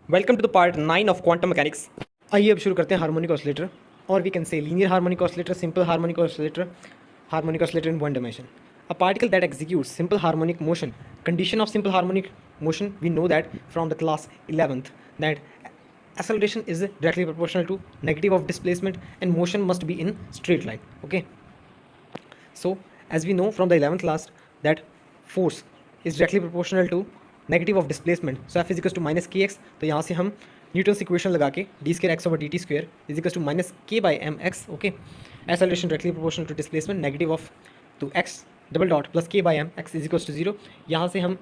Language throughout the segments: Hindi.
Welcome to the part 9 of quantum mechanics. आइए अब शुरू करते हैं हार्मोनिक ऑसिलेटर, और we can say linear harmonic oscillator, simple harmonic oscillator in one dimension. A particle that executes simple harmonic motion. Condition of simple harmonic motion, we know that from the class 11th, that acceleration is directly proportional to negative of displacement and motion must be in straight line. Okay, so as we know from the 11th class that force is directly proportional to negative of displacement. So F equals to minus के एक्स. तो यहाँ से हम न्यूटन्स इक्वेशन लगा के D square X over D T square equals to minus K by M X. Okay, acceleration directly proportional to displacement negative of to X double dot plus के by M x equals to zero. यहाँ से हम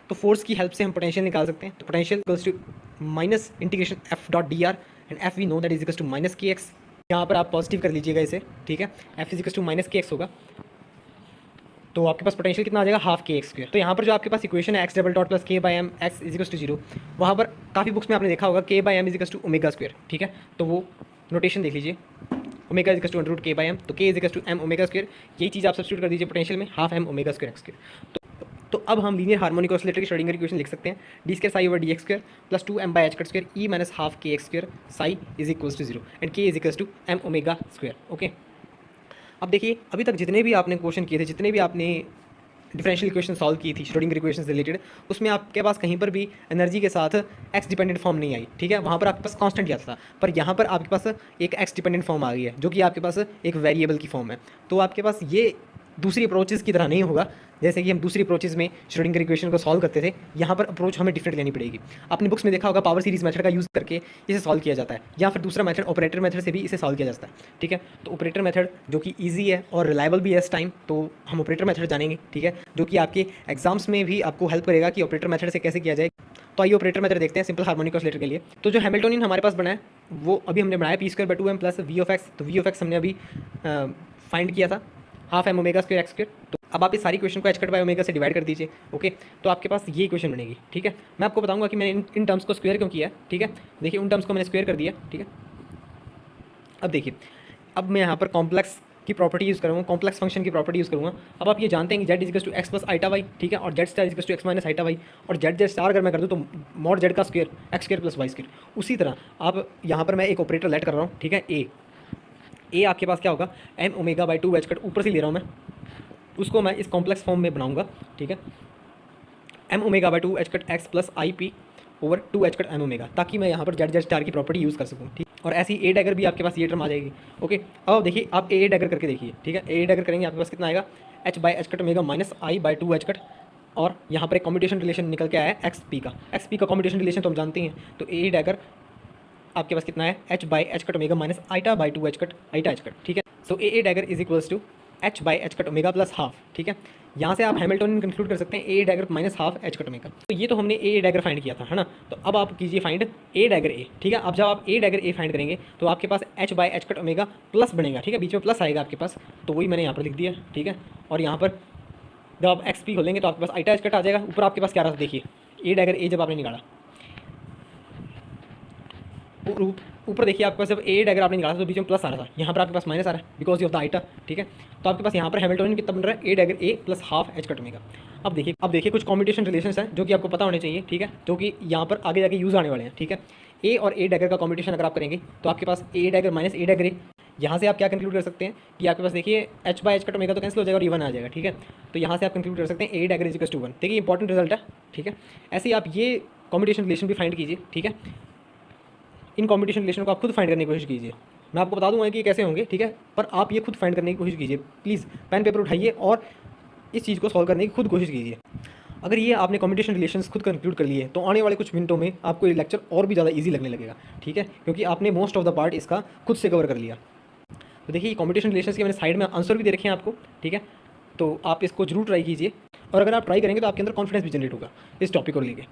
तो फोर्स की हेल्प से हम पोटेंशियल निकाल सकते हैं. तो potential equals to minus integration f dot d r and f we know that equals to minus के एक्स. यहाँ पर आप पॉजिटिव कर लीजिएगा इसे, ठीक है. एफ इजिकल्स टू माइनस के एक्स होगा, तो आपके पास पोटेंशियल कितना आ जाएगा, हाफ के एक्स स्क्वायर. तो यहाँ पर जो आपके पास इक्वेशन है एक्स डबल डॉट प्लस के by M x equals to zero, वहाँ पर काफ़ी बुक्स में आपने देखा होगा k by m equals to omega square. ठीक है, तो वो नोटेशन देख लीजिए, omega equals to under root k by m, तो k equals to M omega square. यही चीज़ आप सब्स्टिट्यूट कर दीजिए पोटेंशियल में, half m omega square x square. तो अब हम लीनियर हार्मोनिक ऑसिलेटर की श्रोडिंगर इक्वेशन लिख सकते हैं, D square psi over D X square plus 2 M by H cut square E minus half K X square psi is equals to zero and K is equals to M omega square. Okay, अब देखिए अभी तक जितने भी आपने क्वेश्चन किए थे, जितने भी आपने डिफरेंशियल इक्वेशन सॉल्व की थी श्रोडिंगर इक्वेशन से रिलेटेड, उसमें आपके पास कहीं पर भी एनर्जी के साथ एक्स डिपेंडेंट फॉर्म नहीं आई. ठीक है, वहाँ पर आपके पास कांस्टेंट आता था, पर यहाँ पर आपके पास एक एक्स डिपेंडेंट फॉर्म आ गई है, जो कि आपके पास एक वेरिएबल की फॉर्म है. तो आपके पास ये दूसरी अप्रोचेज़ की तरह नहीं होगा जैसे कि हम दूसरी अप्रोचेज़ में श्रोडिंगर इक्वेशन को सॉल्व करते थे. यहाँ पर अप्रोच हमें डिफरेंट लेनी पड़ेगी. आपने बुक्स में देखा होगा पावर सीरीज मेथड का यूज़ करके इसे सॉल्व किया जाता है, या फिर दूसरा मेथड ऑपरेटर मेथड से भी इसे सॉल्व किया जाता है. ठीक है, तो ऑपरेटर मेथड जो कि ईजी है और रिलायबल भी है इस टाइम, तो हम ऑपरेटर मेथड जानेंगे. ठीक है, जो कि आपके एग्जाम्स में भी आपको हेल्प करेगा कि ऑपरेटर मेथड से कैसे किया जाए. तो आइए ऑपरेटर मेथड देखते हैं सिंपल हार्मोनिक ऑसिलेटर के लिए. तो जो हैमिल्टोनियन हमारे पास बना है वो अभी हमने बनाया p square by two m plus v of x. तो वी ऑफ एक्स हमने अभी फाइंड किया था, half m omega square x square. तो अब आप इस सारी इक्वेशन को एच कट बाई ओमेगा से डिवाइड कर दीजिए. ओके, तो आपके पास ये इक्वेशन बनेगी. ठीक है, मैं आपको बताऊंगा कि मैंने इन टर्म्स को स्क्वायर क्यों किया. ठीक है, देखिए उन टर्म्स को मैंने स्क्वायर कर दिया. ठीक है, अब देखिए, अब मैं यहाँ पर कॉम्प्लेक्स की प्रॉपर्टी यूज़ करूँगा, कॉम्प्लेक्स फंक्शन की प्रॉपर्टी यूज़ करूँगा. अब आप ये जानते हैं कि z equals to x plus iota y. ठीक है, और z star equals to x minus iota y, और जेड जेड स्टार अगर मैं कर दूँ तो मॉड जेड का square x square plus y square. उसी तरह आप यहाँ पर मैं एक ऑपरेटर लेट कर रहा हूँ. ठीक है, ए आपके पास क्या होगा, m omega by two H cut ऊपर से ले रहा हूँ मैं, उसको मैं इस कॉम्प्लेक्स फॉर्म में बनाऊंगा. ठीक है, m omega by two H cut x plus i p over two H cut m omega, ताकि मैं यहाँ पर जेड जेड स्टार की प्रॉपर्टी यूज़ कर सकूँ. ठीक, और ऐसी ए डैगर भी आपके पास ये टर्म आ जाएगी. ओके, अब देखिए आप ए डैगर करके देखिए. ठीक है, ए डैगर करेंगे आपके पास कितना आएगा, H by H cut omega minus I by two H cut, और यहाँ पर एक कॉम्बिनेशन रिलेशन निकल के आया है एक्स पी का. एक्स पी का कॉम्बिनेशन रिलेशन तो हम जानते हैं. तो ए डैगर आपके पास कितना है, H by H cut omega minus eta by two H cut eta H cut. ठीक है, so A dagger is equals to H by H cut omega plus half. ठीक है, यहाँ से आप हैमिल्टोनियन कंक्लूड कर सकते हैं ए dagger minus half H cut omega. तो ये तो हमने ए डैगर फाइंड किया था, है ना. तो अब आप कीजिए फाइंड ए डैगर ए. ठीक है, अब जब आप ए डैगर ए फाइंड करेंगे तो आपके पास H by H cut omega plus बनेगा. ठीक है, बीच में प्लस आएगा आपके पास, तो वही मैंने यहाँ पर लिख दिया. ठीक है, और यहाँ पर जब आप एक्स पी खोलेंगे तो आपके पास आइटा एच कट आ जाएगा. ऊपर आपके पास क्या रहा, देखिए ए डैगर ए जब आपने निकाला, ऊपर देखिए आपके पास जब ए डैगर आपने निकाला तो बीच में प्लस आ रहा था, यहाँ पर आपके पास माइनस आ रहा है बिकॉज ऑफ द आइटा. ठीक है, तो आपके पास यहाँ पर हैमिल्टोनियन कितना बन रहा है, A dagger A plus half H cut omega. अब देखिए कुछ कॉम्बिनेशन रिलेशंस हैं जो कि आपको पता होने चाहिए. ठीक है, जो कि यहाँ पर आगे जाके यूज़ आने वाले हैं. ठीक है, ए और ए डैगर का कॉम्बिनेशन अगर आप करेंगे तो आपके पास ए डैगर माइनस ए डैगर ए, यहाँ से आप क्या कंक्लूड कर सकते हैं कि आपके पास देखिए H by H cut omega तो कैंसिल हो जाएगा और ये वन आ जाएगा. ठीक है, तो यहाँ से आप कंक्लूड कर सकते हैं ए dagger is equals to one. देखिए इंपॉर्टेंट रिजल्ट है. ठीक है, ऐसे ही आप ये कॉम्बिनेशन रिलेशन भी फाइंड कीजिए. ठीक है, इन कॉम्बिनेशन रिलेशन को आप खुद फाइंड करने की कोशिश कीजिए. मैं आपको बता दूंगा कि कैसे होंगे. ठीक है, पर आप ये खुद फाइंड करने की कोशिश कीजिए. प्लीज़ पेन पेपर उठाइए और इस चीज़ को सॉल्व करने की खुद कोशिश कीजिए. अगर ये आपने कॉम्बिनेशन रिलेशंस खुद कंक्लूड कर लिए तो आने वाले कुछ मिनटों में आपको ये लेक्चर और भी ज़्यादा ईजी लगने लगेगा. ठीक है, क्योंकि आपने मोस्ट ऑफ द पार्ट इसका खुद से कवर कर लिया. तो देखिए कॉम्बिनेशन रिलेशंस के मैंने साइड में आंसर भी दे रखे हैं आपको. ठीक है, तो आप इसको जरूर ट्राई कीजिए, और अगर आप ट्राई करेंगे तो आपके अंदर कॉन्फिडेंस भी जनरेट होगा इस टॉपिक को लेके.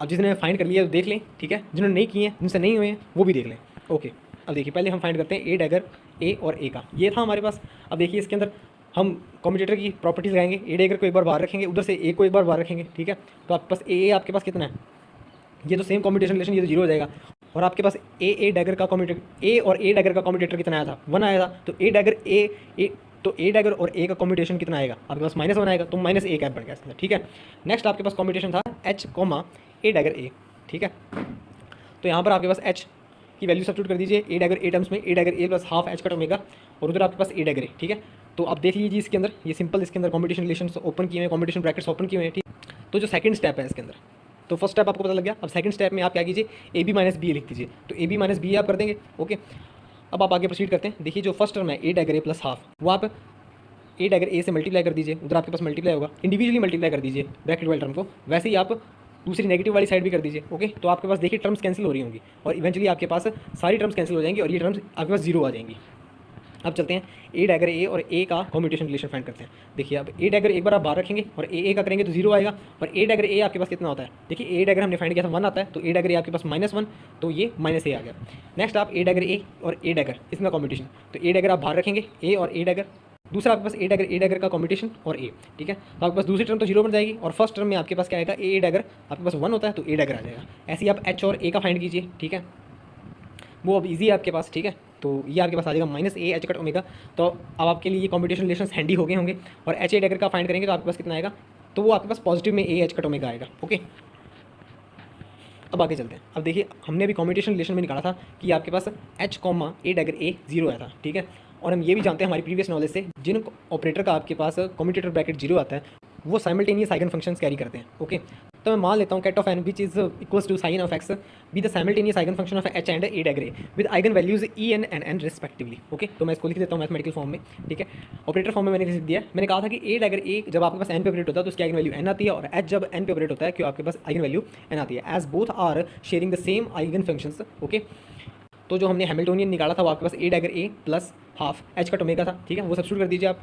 अब जिसने फाइंड कर लिया तो देख लें. ठीक है, जिन्होंने नहीं किए हैं, जिनसे नहीं हुए हैं, वो भी देख लें. ओके, अब देखिए पहले हम फाइंड करते हैं ए डैगर ए और ए का. ये था हमारे पास. अब देखिए इसके अंदर हम कॉम्यूटेटर की प्रॉपर्टीज लगाएंगे. ए डैगर को एक बार बाहर रखेंगे, उधर से ए को एक बार बाहर रखेंगे. ठीक है, तो आपके पास ए आपके पास कितना है, ये तो सेम कॉम्यूटेशन रिलेशन, ये तो जीरो हो जाएगा. और आपके पास ए डैगर का कॉम्यूटेटर, ए और ए डैगर का कॉम्यूटेटर कितना आया था, वन आया था. तो ए डैगर तो ए डैगर और ए का कॉम्यूटेशन कितना आएगा, आपके पास माइनस वन आएगा, तो माइनस ए कैप बढ़ गया. ठीक है, नेक्स्ट आपके पास कॉम्यूटेशन था एच कोमा ए डैगर ए. ठीक है, तो यहाँ पर आपके पास एच की वैल्यू सब्स्टिट्यूट कर दीजिए ए डैगर ए टर्म्स में, A dagger A plus half H cut omega, और उधर आपके पास ए डैगर ए, ठीक है। तो अब देख लीजिए इसके अंदर ये सिंपल, इसके अंदर कॉम्पिटिशन रिलेशन ओपन किए हुए हैं, कॉम्पिटिशन ब्रैकेट्स ओपन किए हुए हैं, ठीक। तो जो सेकंड स्टेप है इसके अंदर, तो फर्स्ट स्टेप आपको पता लग गया। अब सेकंड स्टेप में आप क्या कीजिए, ए बी माइनस बी लिख दीजिए। तो ए बी माइनस बी आप कर देंगे, ओके। अब आप आगे प्रोसीड करते हैं। देखिए जो फर्स्ट टर्म है A dagger A plus half, वो आप ए डैगर ए से मल्टीप्लाई कर दीजिए, उधर आपके पास मल्टीप्लाई होगा, इंडिविजुअली मल्टीप्लाई कर दीजिए ब्रैकेट वाले टर्म को, वैसे ही आप दूसरी नेगेटिव वाली साइड भी कर दीजिए, ओके। तो आपके पास देखिए टर्म्स कैंसिल हो रही होंगी और इवेंचुअली आपके पास सारी टर्म्स कैंसिल हो जाएंगी और ये टर्म्स आपके पास जीरो आ जाएंगी। अब चलते हैं ए डैगर ए और ए का कॉम्यूटेशन रिलेशन फाइंड करते हैं। देखिए अब ए डैगर एक बार आप बाहर रखेंगे और ए का करेंगे तो जीरो आएगा, और ए डैगर ए आपके पास कितना होता है, देखिए ए डैगर हमने फाइंड किया था 1 आता है, तो ए डैगर ए आपके पास -1, तो ये -a आ गया। नेक्स्ट आप ए डैगर ए और ए डैगर इसमें कॉम्पिटिशन, तो ए डैगर आप बाहर रखेंगे ए और ए डैगर, दूसरा आपके पास ए डैगर का कॉम्पिटिशन और ए, ठीक है। तो आपके पास दूसरी टर्म तो जीरो बन जाएगी और फर्स्ट टर्म में आपके पास क्या आएगा, ए डैगर आपके पास 1 होता है तो ए डैगर आ जाएगा। ऐसे ही आप एच और ए का फाइंड कीजिए, ठीक है, वो अब इजी है आपके पास, ठीक है। तो ये आपके पास आ जाएगा -a एच कट ओमेगा। तो अब आपके लिए ये कॉम्पिटिशन रिलेशन हैंडी हो गए होंगे, और एच ए डैगर का फाइंड करेंगे तो आपके पास कितना आएगा, तो वो आपके पास पॉजिटिव में ए एच कट ओमेगा आएगा, ओके। अब आगे चलते हैं। अब देखिए हमने अभी कॉम्पिटिशन रिलेशन में निकाला था कि आपके पास एच कॉमा ए डैगर ए 0 आया था, ठीक है। और हम ये भी जानते हैं हमारी प्रीवियस नॉलेज से, जिन ऑपरेटर का आपके पास कॉम्यूटेटर ब्रैकेट 0 आता है वो साइमल्टेनियस आइगन फंक्शंस कैरी करते हैं, ओके। तो मैं मान लेता हूँ ket of n which is equals to psi of x be the simultaneous eigen function of h and a dagger a with eigen values e n and n respectively, okay. तो मैं इसको लिख देता हूँ मैथमेटिकल फॉर्म में, ठीक है। ऑपरेटर फॉर्म में मैंने लिख दिया। मैंने कहा था कि ए डैगर ए जब आपके पास एन पे ऑपरेट होता है तो उसकी आइगन वैल्यू एन आती है, और एच जब एन पे ऑपरेट होता है क्यों आपके पास आइगन वैल्यू एन आती है, as both are sharing the same eigen functions, okay. तो जो हमने हैमिल्टोनियन निकाला था वो आपके पास ए डैगर ए plus half H cut omega था, ठीक है। वो सब्स्टिट्यूट कर दीजिए आप,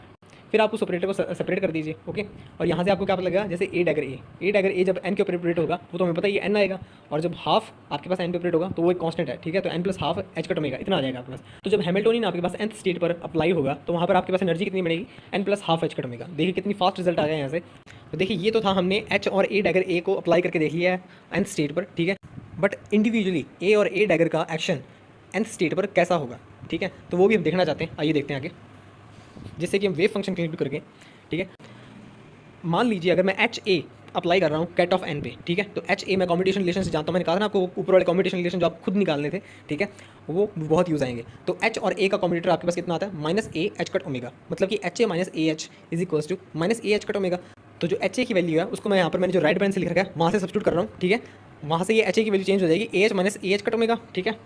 फिर आप उस ऑपरेटर को सेपरेट कर दीजिए, ओके। और यहाँ से आपको क्या पता लगेगा, जैसे ए डैगर ए जब एन के ऑपरेट होगा वो तो हमें पता है ये एन आएगा, और जब हाफ आपके पास एन पे ऑपरेट होगा तो वो एक कांस्टेंट है, ठीक है। तो n plus half H cut omega इतना आ जाएगा आपके पास। तो जब हैमिल्टोनियन आपके पास nth स्टेट पर अप्लाई होगा तो वहाँ पर आपके पास एनर्जी कितनी बनेगी, n plus half H cut omega. देखिए कितनी फास्ट रिजल्ट आ गया यहाँ से। तो देखिए ये तो था हमने एच और ए डैगर ए को अप्लाई करके देख लिया है nth स्टेट पर, ठीक है। बट इंडिविजुअली ए और ए डैगर का एक्शन nth स्टेट पर कैसा होगा, ठीक है, तो वो भी हम देखना चाहते हैं। आइए देखते हैं आगे, जिससे कि हम वेव फंक्शन क्लियर करके, ठीक है। मान लीजिए अगर मैं एच ए अप्लाई कर रहा हूँ कैट ऑफ एन पे, ठीक है, तो एच ए मैं कॉम्पिटिशन रिलेशन से जानता हूँ, मैंने कहा था ना आपको ऊपर वाले कॉम्पिटिशन रिलेशन जो आप खुद निकालने थे, ठीक है, वो बहुत यूज़ आएंगे। तो एच और ए का कॉम्पिटिटर आपके पास कितना आता है, -a एच कट ओमेगा, मतलब कि h a minus a h is equals to -a h cut omega. तो जो एच ए की वैल्यू है उसको मैं यहाँ पर मैंने जो राइट पैन से लिख रखा है वहाँ से सब्स्टिट्यूट कर रहा हूँ, ठीक है। वहाँ से ये एच ए की वैल्यू चेंज हो जाएगी, A H minus a H cut omega, ठीक है।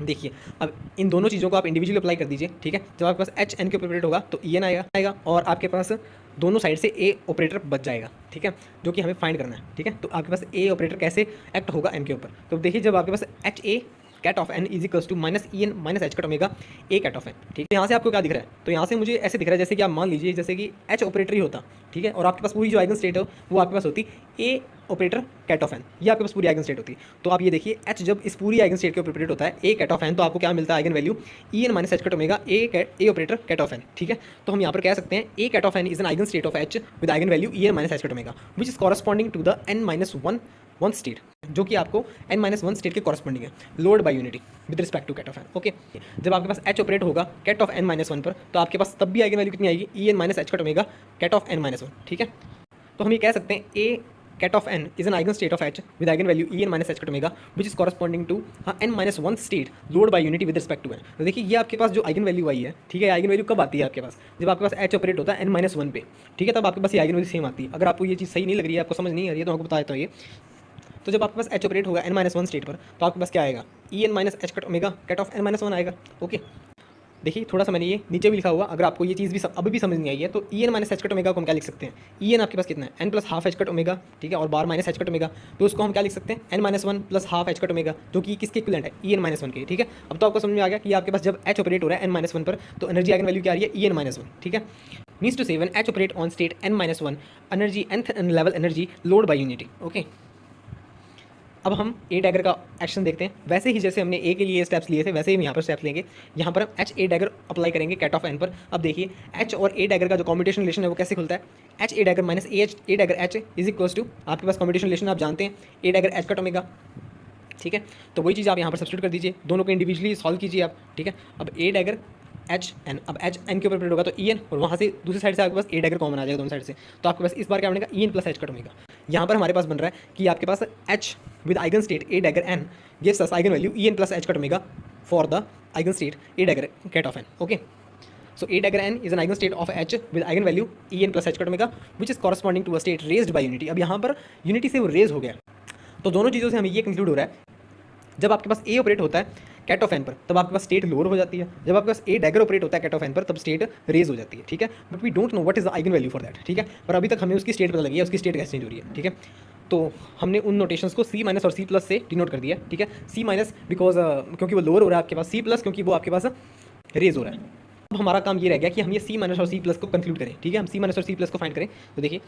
देखिए अब इन दोनों चीज़ों को आप इंडिविजुअली अप्लाई कर दीजिए, ठीक है। जब आपके पास एच एन के ऑपरेटर होगा तो ई एन आएगा और आपके पास दोनों साइड से ए ऑपरेटर बच जाएगा, ठीक है, जो कि हमें फाइंड करना है, ठीक है। तो आपके पास ए ऑपरेटर कैसे एक्ट होगा एन के ऊपर, तो देखिए जब आपके पास H A ket of N is equals to -en minus H cut omega A ket of N, ठीक है। यहाँ से आपको क्या दिख रहा है, तो यहाँ से मुझे ऐसे दिख रहा है जैसे कि आप मान लीजिए जैसे कि एच ऑपरेटर ही होता, ठीक है, और आपके पास पूरी जो आइगन स्टेट है वो आपके पास होती ए ऑपरेटर कैट ऑफ एन, ये आपके पास पूरी आइगन स्टेट होती है। तो आप ये देखिए एच जब इस पूरी आइगन स्टेट के ऊपर ऑपरेट होता है ए कैट ऑफ एन, तो आपको क्या मिलता है eigen value E N minus H cut omega A operator ket of N, ठीक है। तो हम यहाँ पर कह सकते हैं A ket of N is an eigen state of H with eigen value E N minus H cut omega which is corresponding to the n-1 state, जो कि आपको n-1 स्टेट के कॉरस्पॉन्डिंग है lowered by unity with respect to ket of N, okay. जब आपके पास एच ऑपरेट होगा कैट ऑफ n-1 पर तो आपके पास तब भी आइगन वैल्यू कितनी आएगी, E N minus H cut omega ket of n-1, ठीक है। तो हम ये कह सकते हैं A ket of N is an eigen state of H with eigen value E N minus H cut omega which is corresponding to n-1 state lowered by unity with respect to N. तो देखिए ये आपके पास जो आइगन वैल्यू आई है, ठीक है, आइगन वैल्यू कब आती है आपके पास, जब आपके पास एच ऑपरेट होता है n-1 पे, ठीक है, तब आपके पास ये आइगन वैल्यू सेम आती है। अगर आपको ये चीज़ सही नहीं लग रही है, आपको समझ नहीं आ रही है, तो आपको बता देता हूँ ये। तो जब आपके पास एच ऑपरेट होगा n-1 स्टेट पर तो आपके पास क्या आएगा, e N minus H cut omega ket of n-1 आएगा, ओके। देखिए थोड़ा सा मैंने ये नीचे भी लिखा हुआ, अगर आपको ये चीज़ भी अभी भी समझ नहीं आई है तो e N minus H cut omega को हम क्या लिख सकते हैं, ई एन आपके पास कितना है n plus half H cut omega, ठीक है, और बार माइनस एच कट ओमेगा, तो उसको हम क्या लिख सकते हैं n-1 plus half H cut omega, जो कि किसके इक्विवेलेंट है, ई एन माइनस वन के, ठीक है। अब तो आपको समझ में आ गया कि आपके पास जब एच ऑपरेट हो रहा है n-1 पर तो एनर्जी आइगन वैल्यू क्या आ रही है, ई एन माइनस वन, ठीक है। मीन्स टू से when H operate on state n-1 energy nth level energy load by unity, okay. अब हम ए डैगर का एक्शन देखते हैं। वैसे ही जैसे हमने ए के लिए स्टेप्स लिए थे वैसे ही हम यहाँ पर स्टेप्स लेंगे। यहाँ पर हम एच ए डैगर अप्लाई करेंगे कैट ऑफ एन पर। अब देखिए एच और ए डैगर का जो कॉम्बिनेशन रिलेशन है वो कैसे खुलता है, h a dagger minus a dagger h is equals to, आपके पास कॉम्बिनेशन रिलेशन आप जानते हैं, ए डैगर एच कट ओमेगा, ठीक है। तो वही चीज़ आप यहाँ पर सब्स्टिट्यूट कर दीजिए, दोनों को इंडिविजुअली सॉल्व कीजिए आप, ठीक है। अब ए डैगर एच एन, अब एच एन के ऊपर ऑपरेट होगा तो ई एन, और वहाँ से दूसरी साइड से आपके पास ए डैगर कॉमन आ जाएगा दोनों साइड से, तो आपके पास इस बार क्या बनेगा E N plus H cut omega. यहाँ पर हमारे पास बन रहा है कि आपके पास H with eigen state A dagger N gives us eigen value E N plus H cut omega for the eigen state A dagger ket of N. Okay, so A dagger n is an eigenstate of H with eigenvalue E n plus H cut omega which is corresponding to a state raised by unity। अब यहाँ पर unity से वो रेज हो गया, तो दोनों चीज़ों से हमें ये कंक्लूड हो रहा है जब आपके पास A ऑपरेट होता है कैट ऑफ एन पर तब आपके पास स्टेट लोअर हो जाती है, जब आपके पास A डैगर ऑपरेट होता है कैट ऑफ एन पर तब स्टेट रेज हो जाती है। ठीक है, but we don't know what is the eigen value for that. ठीक है, पर अभी तक हमें उसकी स्टेट पता लगी है, उसकी स्टेट कैसे चेंज हो रही है। ठीक है, तो हमने उन नोटेशंस को C माइनस और C प्लस से डिनोट कर दिया। ठीक है, C माइनस बिकॉज क्योंकि वो लोअर हो रहा है आपके पास, C प्लस क्योंकि वो आपके पास रेज हो रहा है। अब हमारा काम ये रह गया कि हम ये C माइनस और C प्लस को कंक्लूड करें। ठीक है, हम C माइनस और C प्लस को फाइंड करें, तो देखिए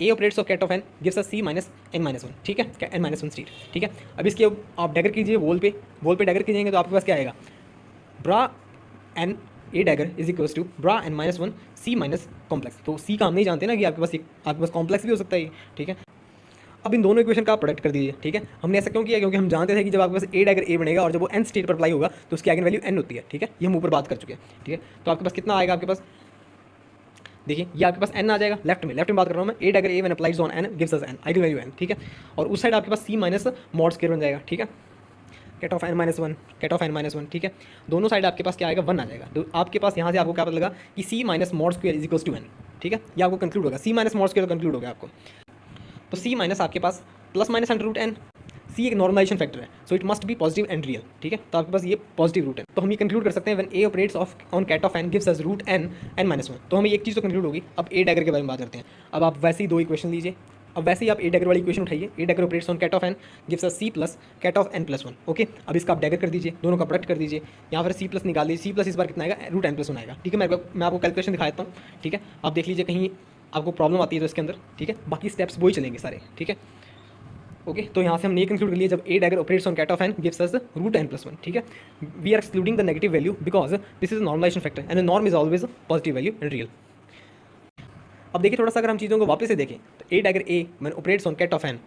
A operates of ket of n gives us C minus n minus one. ठीक है, एन माइनस वन स्टेट। ठीक है, अब इसके आप डैगर कीजिए वॉल पे डैगर कीजिएंगे तो आपके पास क्या आएगा, bra N A dagger is equals to bra N minus one C minus complex. तो C का हम नहीं जानते ना कि आपके पास कॉम्प्लेक्स भी हो सकता है। ठीक है, अब इन दोनों इक्वेशन का आप प्रोडक्ट कर दीजिए। ठीक है, हमने ऐसा क्यों किया, क्योंकि हम जानते थे कि जब आपके पास ए डैगर ए बनेगा और जब वो एन स्टेट पर अप्लाई होगा तो उसकी आइगन वैल्यू एन होती है। ठीक है, ये हम ऊपर बात कर चुके हैं। ठीक है, तो आपके पास कितना आएगा, आपके पास देखिए ये आपके पास एन आ जाएगा, लेफ्ट में बात कर रहा हूँ मैं, a dagger a when applies on n gives us n, eigen value n. ठीक है, और उस साइड आपके पास C माइनस मॉड स्क्वायर बन जाएगा। ठीक है, ket of n minus one, ket of n minus one. ठीक है, दोनों साइड आपके पास क्या आएगा, वन आ जाएगा। तो आपके पास यहाँ से आपको क्या पता लगा कि C minus mod square is equals to n. ठीक है, ये आपको कंक्लूड होगा, C माइनस मॉड स्क्वायर तो कंक्लूड होगा आपको। तो C माइनस आपके पास plus minus under root n, C एक नॉर्मलाइजेशन फैक्टर है, so it must be positive and real. ठीक है, तो आपके पास ये पॉजिटिव रूट है, तो हम ये कंक्लूड कर सकते हैं when A operates on ket of n gives us root n n minus one. तो हमें एक चीज़ तो कंक्लूड होगी। अब A डैगर के बारे में बात करते हैं। अब आप वैसे ही दो इक्वेशन लीजिए, अब वैसे ही आप A डैगर वाली इक्वेशन उठाइए, A dagger operates on ket of n gives us C plus ket of n plus one. Okay, अब इसका आप डैगर कर दीजिए, दोनों का प्रोडक्ट कर दीजिए, यहाँ पर C प्लस निकाल दीजिए, C प्लस इस बार कितना आएगा, रूट एन प्लस वन आएगा। ठीक है, मैं आपको कैलकुलेशन दिखा देता हूँ। ठीक है, आप देख लीजिए कहीं आपको प्रॉब्लम आती है तो इसके अंदर। ठीक है, बाकी स्टेप्स वही चलेंगे सारे। ठीक है, ओके, तो यहाँ से हमने ये कंक्लूड कर लिया जब A dagger operates on ket of n gives us root n plus one. ठीक है, we are excluding the negative value because this is normalization factor and the norm is always positive value and real. अब देखिए थोड़ा सा अगर हम चीज़ों को वापस से देखें तो A dagger A when operates on ket of n,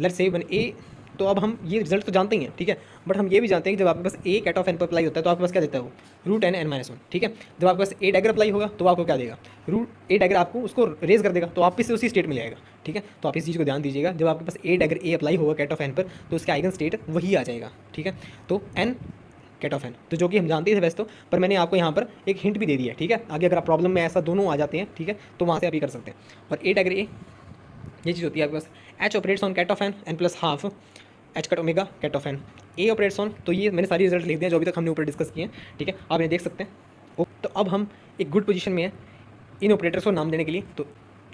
let's say when A, तो अब हम ये रिजल्ट तो जानते ही हैं। ठीक है, बट हम ये भी जानते हैं कि जब आपके पास A कैट ऑफ एन पर अप्लाई होता है तो आपके पास क्या देता है वो, root n n minus one. ठीक है, जब आपके पास A डैगर अप्लाई होगा तो आपको क्या देगा, रूट A डैगर आपको उसको रेज कर देगा, तो वापस से उसी स्टेट में ले आएगा। ठीक है, तो आप इस चीज़ को ध्यान दीजिएगा, जब आपके पास A डैगर A अप्लाई होगा कैट ऑफ एन पर तो उसका आइगन स्टेट वही आ जाएगा। ठीक है, तो एन कैट ऑफ एन, तो जो कि हम जानते थे वैसे तो, पर मैंने आपको यहाँ पर एक हिंट भी दे दिया है। ठीक है, आगे अगर आप प्रॉब्लम में ऐसा दोनों आ जाते हैं, ठीक है, तो वहाँ से आप ये कर सकते हैं। और A डैगर A ये चीज़ होती है आपके पास, H operates on ket of n n plus half H cut omega ket of n, A operates on, तो ये मैंने सारी रिजल्ट लिख दिया जो अभी तक हमने ऊपर डिस्कस किए हैं। ठीक है, आप इन्हें देख सकते हैं। तो अब हम एक गुड पोजीशन में है इन ऑपरेटर्स को नाम देने के लिए। तो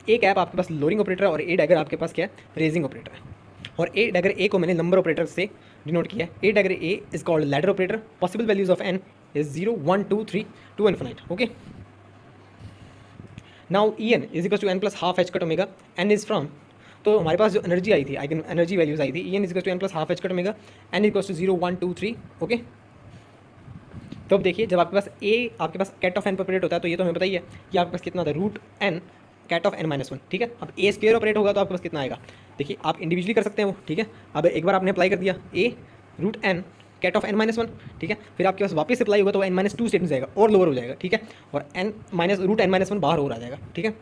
एक ऐप आपके पास लोअरिंग ऑपरेटर है और A डैगर आपके पास क्या है, रेजिंग ऑपरेटर है। और A डैगर A को मैंने नंबर ऑपरेटर से डिनोट किया है। A dagger A is called ladder operator, possible values of n is 0 1 2 3 to infinite. Okay, now En is equal to n plus half H cut omega, n is from, तो हमारे पास जो एनर्जी आई थी, आइगन एनर्जी वैल्यूज आई थी, En is equal to n plus half H cut omega, n equal to 0 1 2 3। Okay, तो अब देखिए जब आपके पास A आपके पास कैट ऑफ एन पर ऑपरेट होता है तो ये तो हमें पता ही है कि आपके पास कितना था, root n ket of n minus one. ठीक है, अब A स्क्वायर ऑपरेट होगा तो आपके पास कितना आएगा, देखिए आप इंडिविजुअली कर सकते हैं वो। ठीक है, अब एक बार आपने अप्लाई कर दिया A root n ket of n minus one. ठीक है, फिर आपके पास वापस अप्लाई होगा तो एन माइनस टू स्टेट में जाएगा और लोअर हो जाएगा। ठीक है, और n minus root n minus one बाहर और आ जाएगा। ठीक है,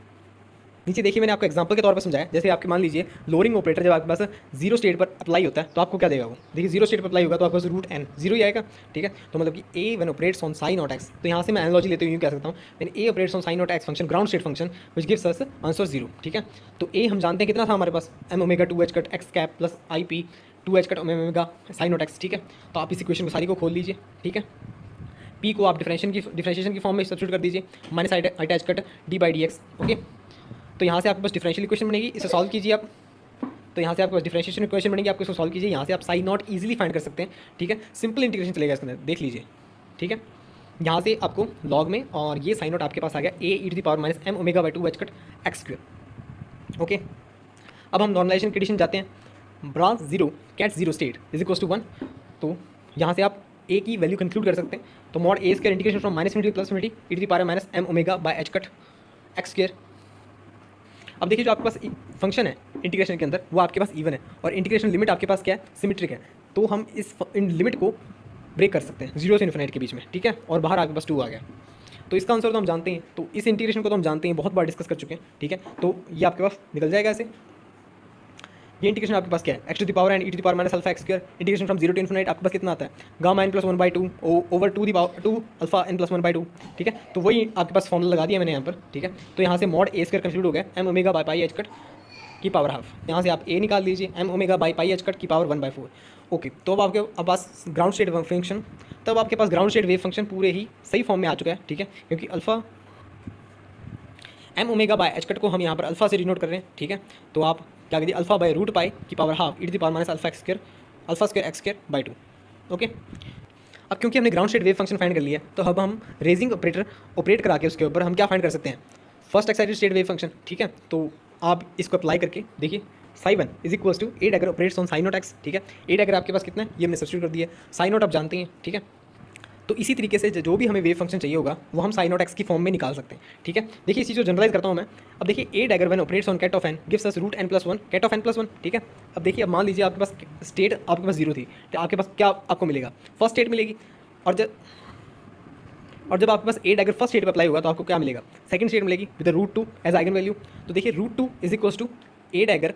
नीचे देखिए मैंने आपको एग्जांपल के तौर पर समझाया, जैसे आपके मान लीजिए लोअरिंग ऑपरेटर जब आपके पास जीरो स्टेट पर अप्लाई होता है तो आपको क्या देगा वो, देखिए जीरो स्टेट पर अप्लाई होगा तो आपके पास रूट एन जीरो ही आएगा। ठीक है, तो मतलब कि A when operates on psi not x, तो यहाँ से मैं एनालॉजी लेते हुए यूँ कह सकता हूँ when A operates on psi not x function ground state function which gives us answer zero. ठीक है, तो A हम जानते हैं कितना था हमारे पास, m omega 2 h cut x cap plus i p 2 h cut omega psi not x. ठीक है, तो आप इस इक्वेशन को सारी को खोल लीजिए। ठीक है, P को आप डिफरेंशिएशन की फॉर्म में सब्स्टिट्यूट कर दीजिए, minus I H cut D by D x. Okay, तो यहाँ से आपके पास डिफरेंशियल इक्वेशन बनेगी, इसे सॉल्व कीजिए आप, तो यहाँ से आपके पास डिफरेंशिएशन इक्वेशन बनेगी, आपको इसको सॉल्व कीजिए, यहाँ से आप साइन नॉट इजीली फाइंड कर सकते हैं। ठीक है, सिंपल इंटीग्रेशन चलेगा इसके अंदर, देख लीजिए। ठीक है, यहाँ से आपको लॉग में, और ये साइन नॉट आपके पास आ गया A e to the power minus m omega by 2 h cut x square. Okay, अब हम नॉर्मलाइजेशन कंडीशन जाते हैं, bra zero ket zero state is equal to 1, तो यहाँ से आप A की वैल्यू कंक्लूड कर सकते हैं। तो mod A square integration from minus infinity plus infinity e to the power minus m omega by H cut x square. अब देखिए जो आपके पास फंक्शन है इंटीग्रेशन के अंदर वो आपके पास इवन है, और इंटीग्रेशन लिमिट आपके पास क्या है, सिमेट्रिक है, तो हम इस लिमिट को ब्रेक कर सकते हैं जीरो से इन्फिनिटी के बीच में। ठीक है, और बाहर आपके पास 2 आ गया। तो इसका आंसर तो हम जानते हैं, तो इस इंटीग्रेशन को तो हम जानते हैं, बहुत बार डिस्कस कर चुके हैं, ठीक है। तो ये आपके पास निकल जाएगा ऐसे। ये इंटीग्रेशन आपके पास क्या है, x to the power n e to the power minus alpha x square, integration from 0 to infinity आपके पास कितना आता है, gamma n plus 1/2 over 2 the power 2 alpha n plus 1/2, ठीक है। तो वही आपके पास फॉर्मूला लगा दिया मैंने यहाँ पर, ठीक है। तो यहाँ से मॉड ए स्क्वायर कंक्लूड हो गया m omega by pi h cut की पावर हाफ, यहाँ से आप ए निकाल लीजिए m omega by pi h cut की पावर 1/4। ओके, तो अब आपके पास ग्राउंड स्टेट फंक्शन, तब आपके पास ग्राउंड स्टेट वेव फंक्शन पूरे ही सही फॉर्म में आ चुका है, ठीक है, क्योंकि alpha m omega by h cut को हम यहाँ पर अल्फा से डिनोट कर रहे हैं, ठीक है। तो आप क्या करिए, अल्फा बाय रूट पाई की power half e to the power minus alpha x square alpha square x square by 2। Okay, अब क्योंकि हमने ground state wave function find कर लिया, तो अब हम रेजिंग ऑपरेटर ऑपरेट करा के उसके ऊपर हम क्या फाइंड कर सकते हैं, first excited state wave function, ठीक है। तो आप इसको अप्लाई करके देखिए, psi 1 is equals to a dagger operates on psi not x, ठीक है। ए डैगर आपके पास कितना है, ये हमने सब्स्टिट्यूट कर दिया, साइन नॉट आप जानते हैं, ठीक है। तो इसी तरीके से जो भी हमें वेव फंक्शन चाहिए होगा वो हम साइन नॉट एक्स की फॉर्म में निकाल सकते हैं, ठीक है। देखिए इसी को जनरलाइज करता हूँ मैं। अब देखिए a dagger one operates on ket of n gives us root n plus 1 ket of n plus 1, ठीक है। अब देखिए, अब मान लीजिए आपके पास स्टेट आपके पास 0 थी, तो आपके पास क्या आपको मिलेगा, फर्स्ट स्टेट मिलेगी, और जब आपके पास ए डैगर फर्स्ट स्टेट पर अप्लाई होगा तो आपको क्या मिलेगा, सेकंड स्टेट मिलेगी with root 2 as eigen value. तो देखिए root 2 is equals to a dagger,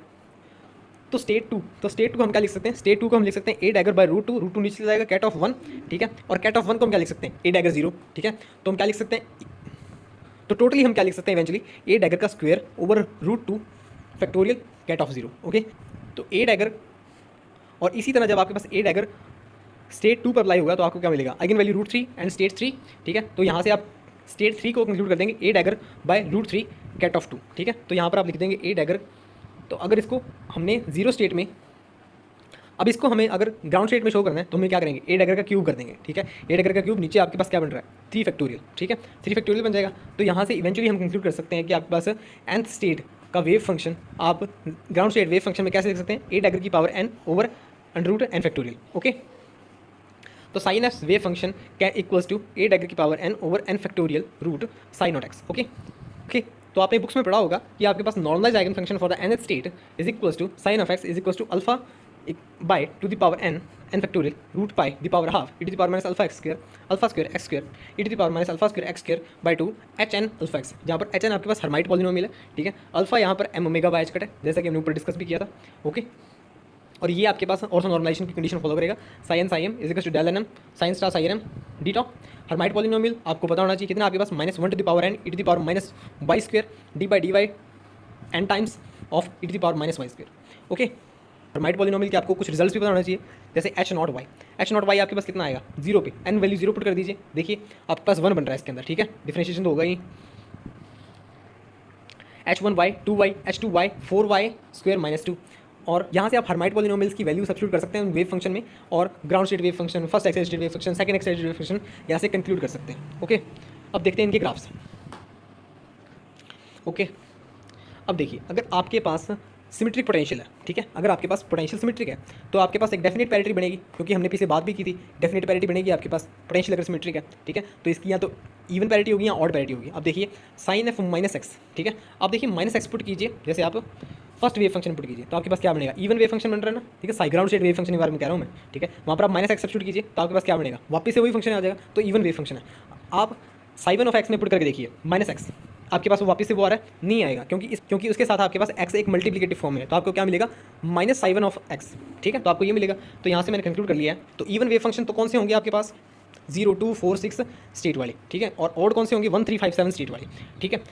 तो स्टेट टू हम क्या लिख सकते हैं, स्टेट 2 को हम लिख सकते हैं ए डैगर बाय रूट 2 नीचे जाएगा कैट ऑफ 1, ठीक है। और कैट ऑफ 1 को हम क्या लिख सकते हैं, ए डैगर 0, ठीक है। तो हम क्या लिख सकते हैं, तो टोटली हम क्या लिख सकते हैं इवेंचुअली, ए डैगर का square over root 2 factorial ket of 0। Okay, तो ए डैगर, और इसी तरह जब आपके पास ए डैगर स्टेट 2 पर अप्लाई होगा तो आपको क्या मिलेगा, eigen value root 3 and state 3, ठीक है। तो यहाँ से आप स्टेट 3 को कंक्लूड कर देंगे a dagger by root 3 ket of 2, ठीक है। तो यहाँ पर आप लिख देंगे ए डैगर, तो अगर इसको हमने 0 स्टेट में, अब इसको हमें अगर ग्राउंड स्टेट में शो करना है तो हम क्या करेंगे, ए डैगर का क्यूब कर देंगे, ठीक है। ए डैगर का क्यूब नीचे आपके पास क्या बन रहा है, 3 फैक्टोरियल, ठीक है, 3 फैक्टोरियल बन जाएगा। तो यहाँ से इवेंचुअली हम कंक्लूड कर सकते हैं कि आपके पास nth स्टेट का वेव फंक्शन आप ग्राउंड स्टेट वेव फंक्शन में कैसे लिख सकते हैं, ए डैगर की power n over under root n factorial. Okay, तो साइन एक्स वेव फंक्शन क्या इक्वल्स टू ए डैगर की power n over n factorial root psi not x. Okay okay, तो आपने बुक्स में पढ़ा होगा कि आपके पास normalize eigen function for the nth state is equals to psi of x is equals to alpha by to the power n factorial root pi the power half e to the power minus alpha square x square e to the power minus alpha square x square by 2 H n alpha x, जहाँ पर एच एन आपके पास हर्माइट पॉलिनोमियल है, ठीक है। अल्फा यहाँ पर m omega by h cut है, जैसा कि हमने ऊपर डिस्कस भी किया था। ओके, और ये आपके पास ऑर्थो नॉर्मलाइजेशन की कंडीशन फॉलो करेगा, psi psi m is equals to del n m psi star psi n m d tau. Hermite polynomial आपको पता होना चाहिए कितना, आपके पास -1 to the power n e to the power minus y square d by d y n times of e to the power minus y square. Okay, Hermite polynomial के आपको कुछ रिजल्ट्स भी पता होना चाहिए, जैसे एच नॉट वाई आपके पास कितना आएगा 0 पे, n वैल्यू 0 पुट कर दीजिए, देखिए आपके पास 1 बन रहा है इसके अंदर, ठीक है। डिफरेंशिएशन तो होगा ही, h1y 2y h2y 4y square minus 2, और यहाँ से आप हर्माइट पॉलिनोमियल्स की वैल्यू सब्स्टिट्यूट कर सकते हैं वेव फंक्शन में, और ground state wave function, first excited wave function, second excited wave function यहाँ से कंक्लूड कर सकते हैं। ओके, अब देखते हैं इनके ग्राफ्स। ओके, अब देखिए अगर आपके पास सिमेट्रिक पोटेंशियल है, ठीक है, अगर आपके पास पोटेंशियल सिमेट्रिक है तो आपके पास एक डेफिनेट पैरिटी बनेगी, क्योंकि हमने पीछे बात भी की थी, डेफिनेट पैरिटी बनेगी आपके पास पोटेंशियल अगर सिमेट्रिक है, ठीक है। तो इसकी या तो इवन पैरिटी होगी या ऑड पैरिटी होगी। अब देखिए साइन एफ माइनस एक्स, ठीक है। अब देखिए माइनस एक्स पुट कीजिए, जैसे आप फर्स्ट वेव फंक्शन पुट कीजिए तो आपके पास क्या बनेगा, इवन वेव फंक्शन बन रहा है ना, ठीक है। Sai ground state wave function के बारे में कह रहा हूँ मैं, ठीक है। वहाँ पर आप माइनस एक्स सब्स्टिट्यूट कीजिए तो आपके पास क्या बनेगा, वापस से वही फंक्शन आ जाएगा, तो इवन वेव फंक्शन है। आप साइन ऑफ एक्स में पुट करके देखिए माइनस एक्स, आपके पास वो वापस से वो आ रहा है, नहीं आएगा, क्योंकि उसके साथ आपके पास x एक मल्टीप्लिकेटिव फॉर्म है, तो आपको क्या मिलेगा माइनस साइन ऑफ एक्स, ठीक है। तो आपको ये मिलेगा, तो यहाँ से मैंने कंक्लूड कर लिया है। तो इवन वेव फंक्शन तो कौन से होंगे आपके पास 0 2 4 6 स्टेट वाले, ठीक है, और ऑड कौन से होंगे 1 3 5 7 स्टेट वाले, ठीक है।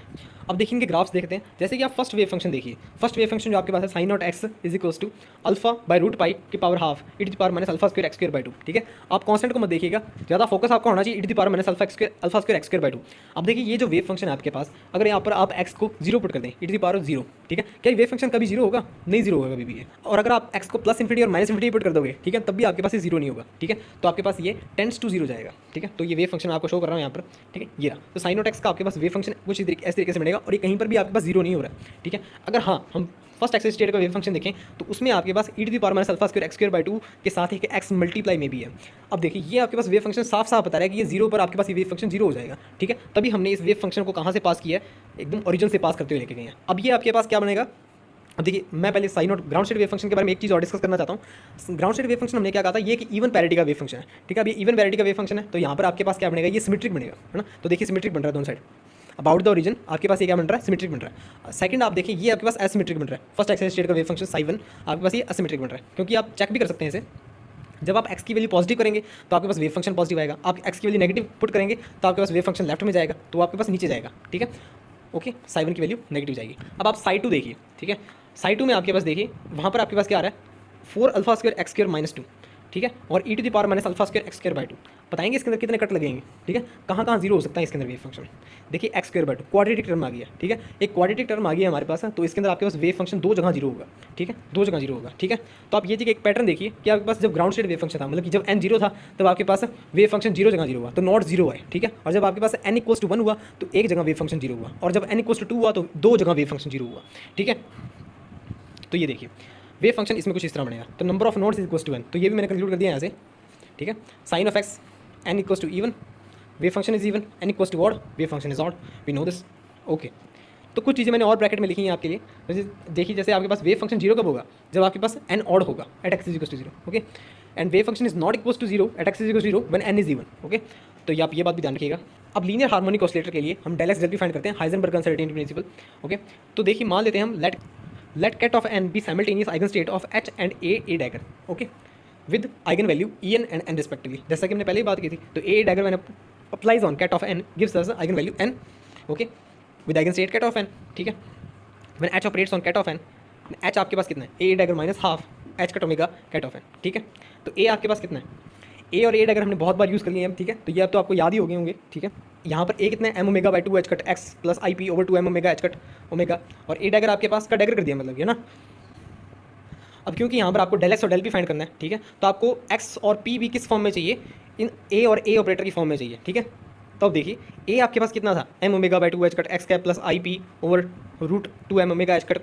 अब देखिए इनके ग्राफ्स देखते हैं, जैसे कि आप फर्स्ट वेव फंक्शन देखिए, फर्स्ट वेव फंक्शन जो आपके पास है psi not x is equals to alpha by root pi की power half e to the power minus alpha square x square by 2, ठीक है। आप कांस्टेंट को मत देखिएगा, ज़्यादा फोकस आपका होना चाहिए e to the power minus alpha square x square by 2। अब देखिए ये जो वेव फंक्शन है आपके पास, अगर यहाँ पर आप एक्स को 0 पुट कर दें ई टू द पावर 0, ठीक है, क्या वेव फंक्शन कभी 0 होगा, नहीं 0 होगा कभी भी ये। और अगर आप एक्स को प्लस इन्फिनिटी और माइनस इन्फिनिटी पुट कर दोगे, ठीक है, तब भी आपके पास ये 0 नहीं होगा, ठीक है। तो आपके पास ये टेंड्स टू 0 जाएगा, ठीक है। तो ये वेव फंक्शन आपको शो कर रहा हूँ यहाँ पर, ठीक है, ये रहा। तो साइन नॉट एक्स का आपके पास वेव फंक्शन कुछ इस तरीके से बनेगा, और ये कहीं पर भी आपके पास 0 नहीं हो रहा है, ठीक है। अगर हाँ हम फर्स्ट एक्स स्टेट का वेव फंक्शन देखें तो उसमें आपके पास e to the power minus alpha square x square by 2 के साथ एक एक्स मल्टीप्लाई में भी है। अब देखिए ये आपके पास वेव फंक्शन साफ साफ बता रहा है कि ये 0 पर आपके पास ये वेव फंक्शन 0 हो जाएगा, ठीक है। तभी हमने इस वेव फंक्शन को कहाँ से पास किया है, एकदम ओरिजिन से पास करते हुए लेके गए हैं। अब ये आपके पास क्या बनेगा अब देखिए मैं पहले साइन और ग्राउंड स्टेट वेव फंक्शन के बारे में एक चीज़ और डिस्कस करना चाहता हूँ। ग्राउंड स्टेट वेव फंक्शन हमने क्या कहा था, ये कि इवन पैरिटी का वेव फंक्शन है, ठीक है। अब ये इवन पैरिटी का वेव फंक्शन है तो यहाँ पर आपके पास क्या बनेगा, ये सिमेट्रिक बनेगा, है ना। तो देखिए सिमेट्रिक बन रहा है दोनों साइड। अबाउट द ओरिजिन आपके पास ये क्या बन रहा है, सिमेट्रिक बन रहा है। सेकंड आप देखिए ये आपके पास एसिमेट्रिक बन रहा है। फर्स्ट एक्स स्टेट का वेव फंक्शन साई वन आपके पास ये एसिमेट्रिक बन रहा है, क्योंकि आप चेक भी कर सकते हैं इसे। जब आप x की वैल्यू पॉजिटिव करेंगे तो आपके पास वेव फंक्शन पॉजिटिव आएगा, आप x की वैल्यू नेगेटिव पुट करेंगे तो आपके पास वेव फंक्शन लेफ्ट में जाएगा, तो आपके पास नीचे जाएगा, ठीक है। ओके, साई वन की वैल्यू नेगेटिव जाएगी। अब आप साई टू देखिए, ठीक है। साई टू में आपके पास देखिए वहाँ पर आपके पास क्या आ रहा है, 4 alpha square x square minus 2, ठीक है, और e to the power minus alpha square x square by 2। बताएंगे इसके अंदर कितने कट लगेंगे, ठीक है, कहाँ कहाँ जीरो हो सकता है इसके अंदर वेव फंक्शन। देखिए x square by 2 quadratic term आ गया, ठीक है, एक क्वाड्रेटिक टर्म आ गया हमारे पास, तो इसके अंदर आपके पास वेव फंक्शन दो जगह जीरो होगा, ठीक है, दो जगह जीरो होगा, ठीक है। तो आप ये चीज़ एक पैटर्न देखिए कि आपके पास जब ग्राउंड स्टेट वेव फंक्शन था, मतलब कि जब n जीरो था तब आपके पास वेव फंक्शन जीरो जगह जीरो हुआ, तो नॉट जीरो है, ठीक है। और जब आपके पास n इक्वल्स टू 1 हुआ तो एक जगह वेव फंक्शन जीरो हुआ, और जब n इक्वल्स टू 2 हुआ तो दो जगह वेव फंक्शन जीरो हुआ, ठीक है। तो ये देखिए वेव फंक्शन इसमें कुछ इस तरह बनेगा। तो number of nodes is equals to 1, तो ये भी मैंने कंक्लूड कर दिया यहाँ से, ठीक है। Psi of x n equals to even, wave function is even, n equals to odd, wave function is odd, we know this, okay. तो कुछ चीज़ें मैंने और ब्रैकेट में लिखी हैं आपके लिए। जैसे देखिए जैसे आपके पास वेव फंक्शन जीरो कब होगा, जब आपके पास n ऑड होगा at x is equals to zero, okay. And wave function is not equals to zero at x is equals to zero when n is even, okay. तो ये आप ये बात भी ध्यान रखिएगा। अब लीनियर हार्मोनिक ऑसिलेटर के लिए हम del x del p find करते हैं, हाइजेनबर्ग अनसर्टेनिटी प्रिंसिपल, ओके। तो देखिए मान लेते हैं हम let ket of n be simultaneous eigenstate of h and a dagger, okay, with eigen value en and n respectively। जैसा कि हमने पहले ही बात की थी, तो a dagger when applies on ket of n gives us eigen value n, okay, with eigenstate ket of n, ठीक है। when h operates on ket of n, h आपके पास कितना है, a dagger minus half h cut omega ket of n, ठीक है। तो a आपके पास कितना है, ए और ए डैगर हमने बहुत बार यूज़ कर लिए हैं, ठीक है। तो ये अब तो आपको याद ही हो गए होंगे, ठीक है। यहाँ पर ए कितना है, m omega by 2 h cut x plus i p over 2 m omega h cut omega, और ए डैगर आपके पास का डैगर कर दिया, मतलब ये ना। अब क्योंकि यहाँ पर आपको डेल एक्स और डेल पी फाइंड करना है, ठीक है, तो आपको एक्स और पी भी किस फॉर्म में चाहिए, इन ए और ए ऑपरेटर की फॉर्म में चाहिए, ठीक है। तो अब देखिए ए आपके पास कितना था, m omega by 2 h cut x cap plus i p over root 2 m omega h cut,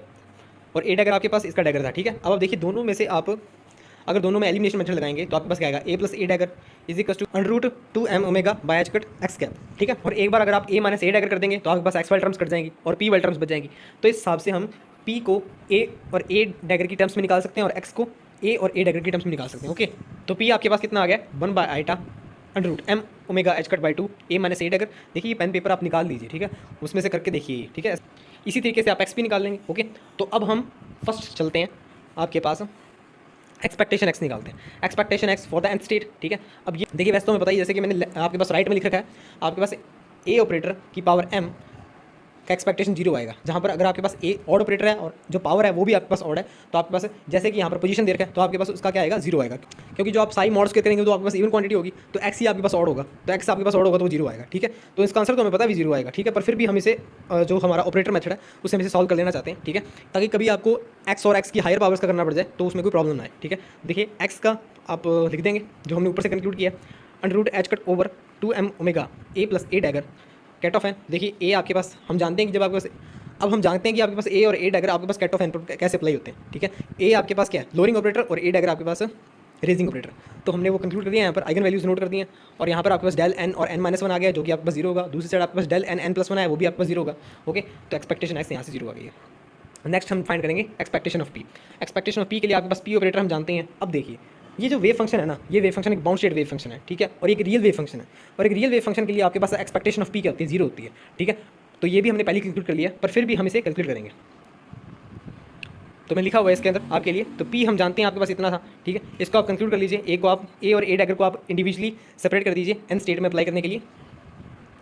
और ए डैगर आपके पास इसका डैगर था, ठीक है। अब देखिए दोनों में से आप अगर दोनों में एलिमिनेशन मेथड लगाएंगे तो आपके पास क्या आएगा, a plus a dagger is equal to under root 2 m omega by h cut x cap, ठीक है। और एक बार अगर आप ए माइनस ए डैगर कर देंगे तो आपके पास एक्स वाली टर्म्स कट जाएंगी और पी वाली टर्म्स बच जाएंगी। तो इस हिसाब से हम पी को ए और ए डैगर की टर्म्स में निकाल सकते हैं और एक्स को ए और ए डैगर की टर्म्स में निकाल सकते हैं, ओके। तो पी आपके पास कितना आ गया, 1 by eta under root m omega h cut by 2 a minus a dagger. देखिए ये पेन पेपर आप निकाल लीजिए, ठीक है, उसमें से करके देखिए, ठीक है। इसी तरीके से आप एक्स भी निकाल लेंगे, ओके। तो अब हम फर्स्ट चलते हैं आपके पास एक्सपेक्टेशन एक्स निकालते हैं, expectation x for the nth state, ठीक है। अब ये देखिए वैसे तो हमें पता ही, जैसे कि मैंने आपके पास राइट में लिख रखा है, आपके पास ए ऑपरेटर की पावर m का एक्सपेक्टेशन जीरो आएगा, जहाँ पर अगर आपके पास ए ऑड ऑपरेटर है और जो पावर है वो भी आपके पास ऑड है, तो आपके पास जैसे कि यहाँ पर पोजीशन दे रखा है तो आपके पास उसका क्या आएगा, जीरो आएगा, क्योंकि जो आप साई मॉड्स के करेंगे तो आपके पास इवन क्वांटिटी होगी, तो एक्स ही आपके पास ऑड होगा, तो एक्स आपके पास ऑड होगा तो वो जीरो आएगा, ठीक है। तो इसका आंसर तो हमें पता भी जीरो आएगा, ठीक है, पर फिर भी हम इसे जो हमारा ऑपरेटर मेथड है उसे हम इसे सॉल्व कर लेना चाहते हैं, ठीक है, ताकि कभी आपको एक्स और एक्स की हायर पावर्स का करना पड़ जाए तो उसमें कोई प्रॉब्लम ना आए, ठीक है। देखिए एक्स का आप लिख देंगे जो हमने ऊपर से कंक्लूड किया, under root h cut over 2 m omega a plus a dagger ket of n. देखिए ए आपके पास हम जानते हैं कि जब आपके पास, अब हम जानते हैं कि आपके पास ए और ए डैगर आपके पास कैट ऑफ एन पर कैसे अप्लाई होते हैं, ठीक है। ए आपके पास क्या है, लोअरिंग ऑपरेटर, और ए डैगर आपके पास रेजिंग ऑपरेटर। तो हमने वो कंक्लूड कर दिया, यहाँ पर आइगन वैल्यूज नोट कर दिए, और यहाँ पर आपके पास डेल एन और एन माइनस वन आ गया जो कि आपके पास जीरो होगा, दूसरी साइड आपके पास del n n plus one है वो भी आपके पास जीरो होगा, ओके। तो एक्सपेक्टेशन एक्स यहाँ से जीरो आ गई है। नेक्स्ट हम फाइंड करेंगे expectation of P. Expectation of P के लिए आपके पास पी ऑपरेटर हम जानते हैं। अब देखिए ये जो वेव फंक्शन है ना, ये वेव फंक्शन एक बाउंड स्टेट वेव फंक्शन है, ठीक है, और एक रियल वेव फंक्शन है, और एक रियल वेव फंक्शन के लिए आपके पास एक्सपेक्टेशन ऑफ पी क्या होती है, जीरो होती है, ठीक है। तो ये भी हमने पहले कैलकुलेट कर लिया, पर फिर भी हम इसे कैलकुलेट करेंगे। तो मैं लिखा हुआ है इसके अंदर आपके लिए, तो पी हम जानते हैं आपके पास इतना था, ठीक है। इसको आप कंक्लूड कर लीजिए, ए को आप ए और ए डैगर को आप इंडिविजुअली सेपरेट कर दीजिए एन स्टेट में अप्लाई करने के लिए,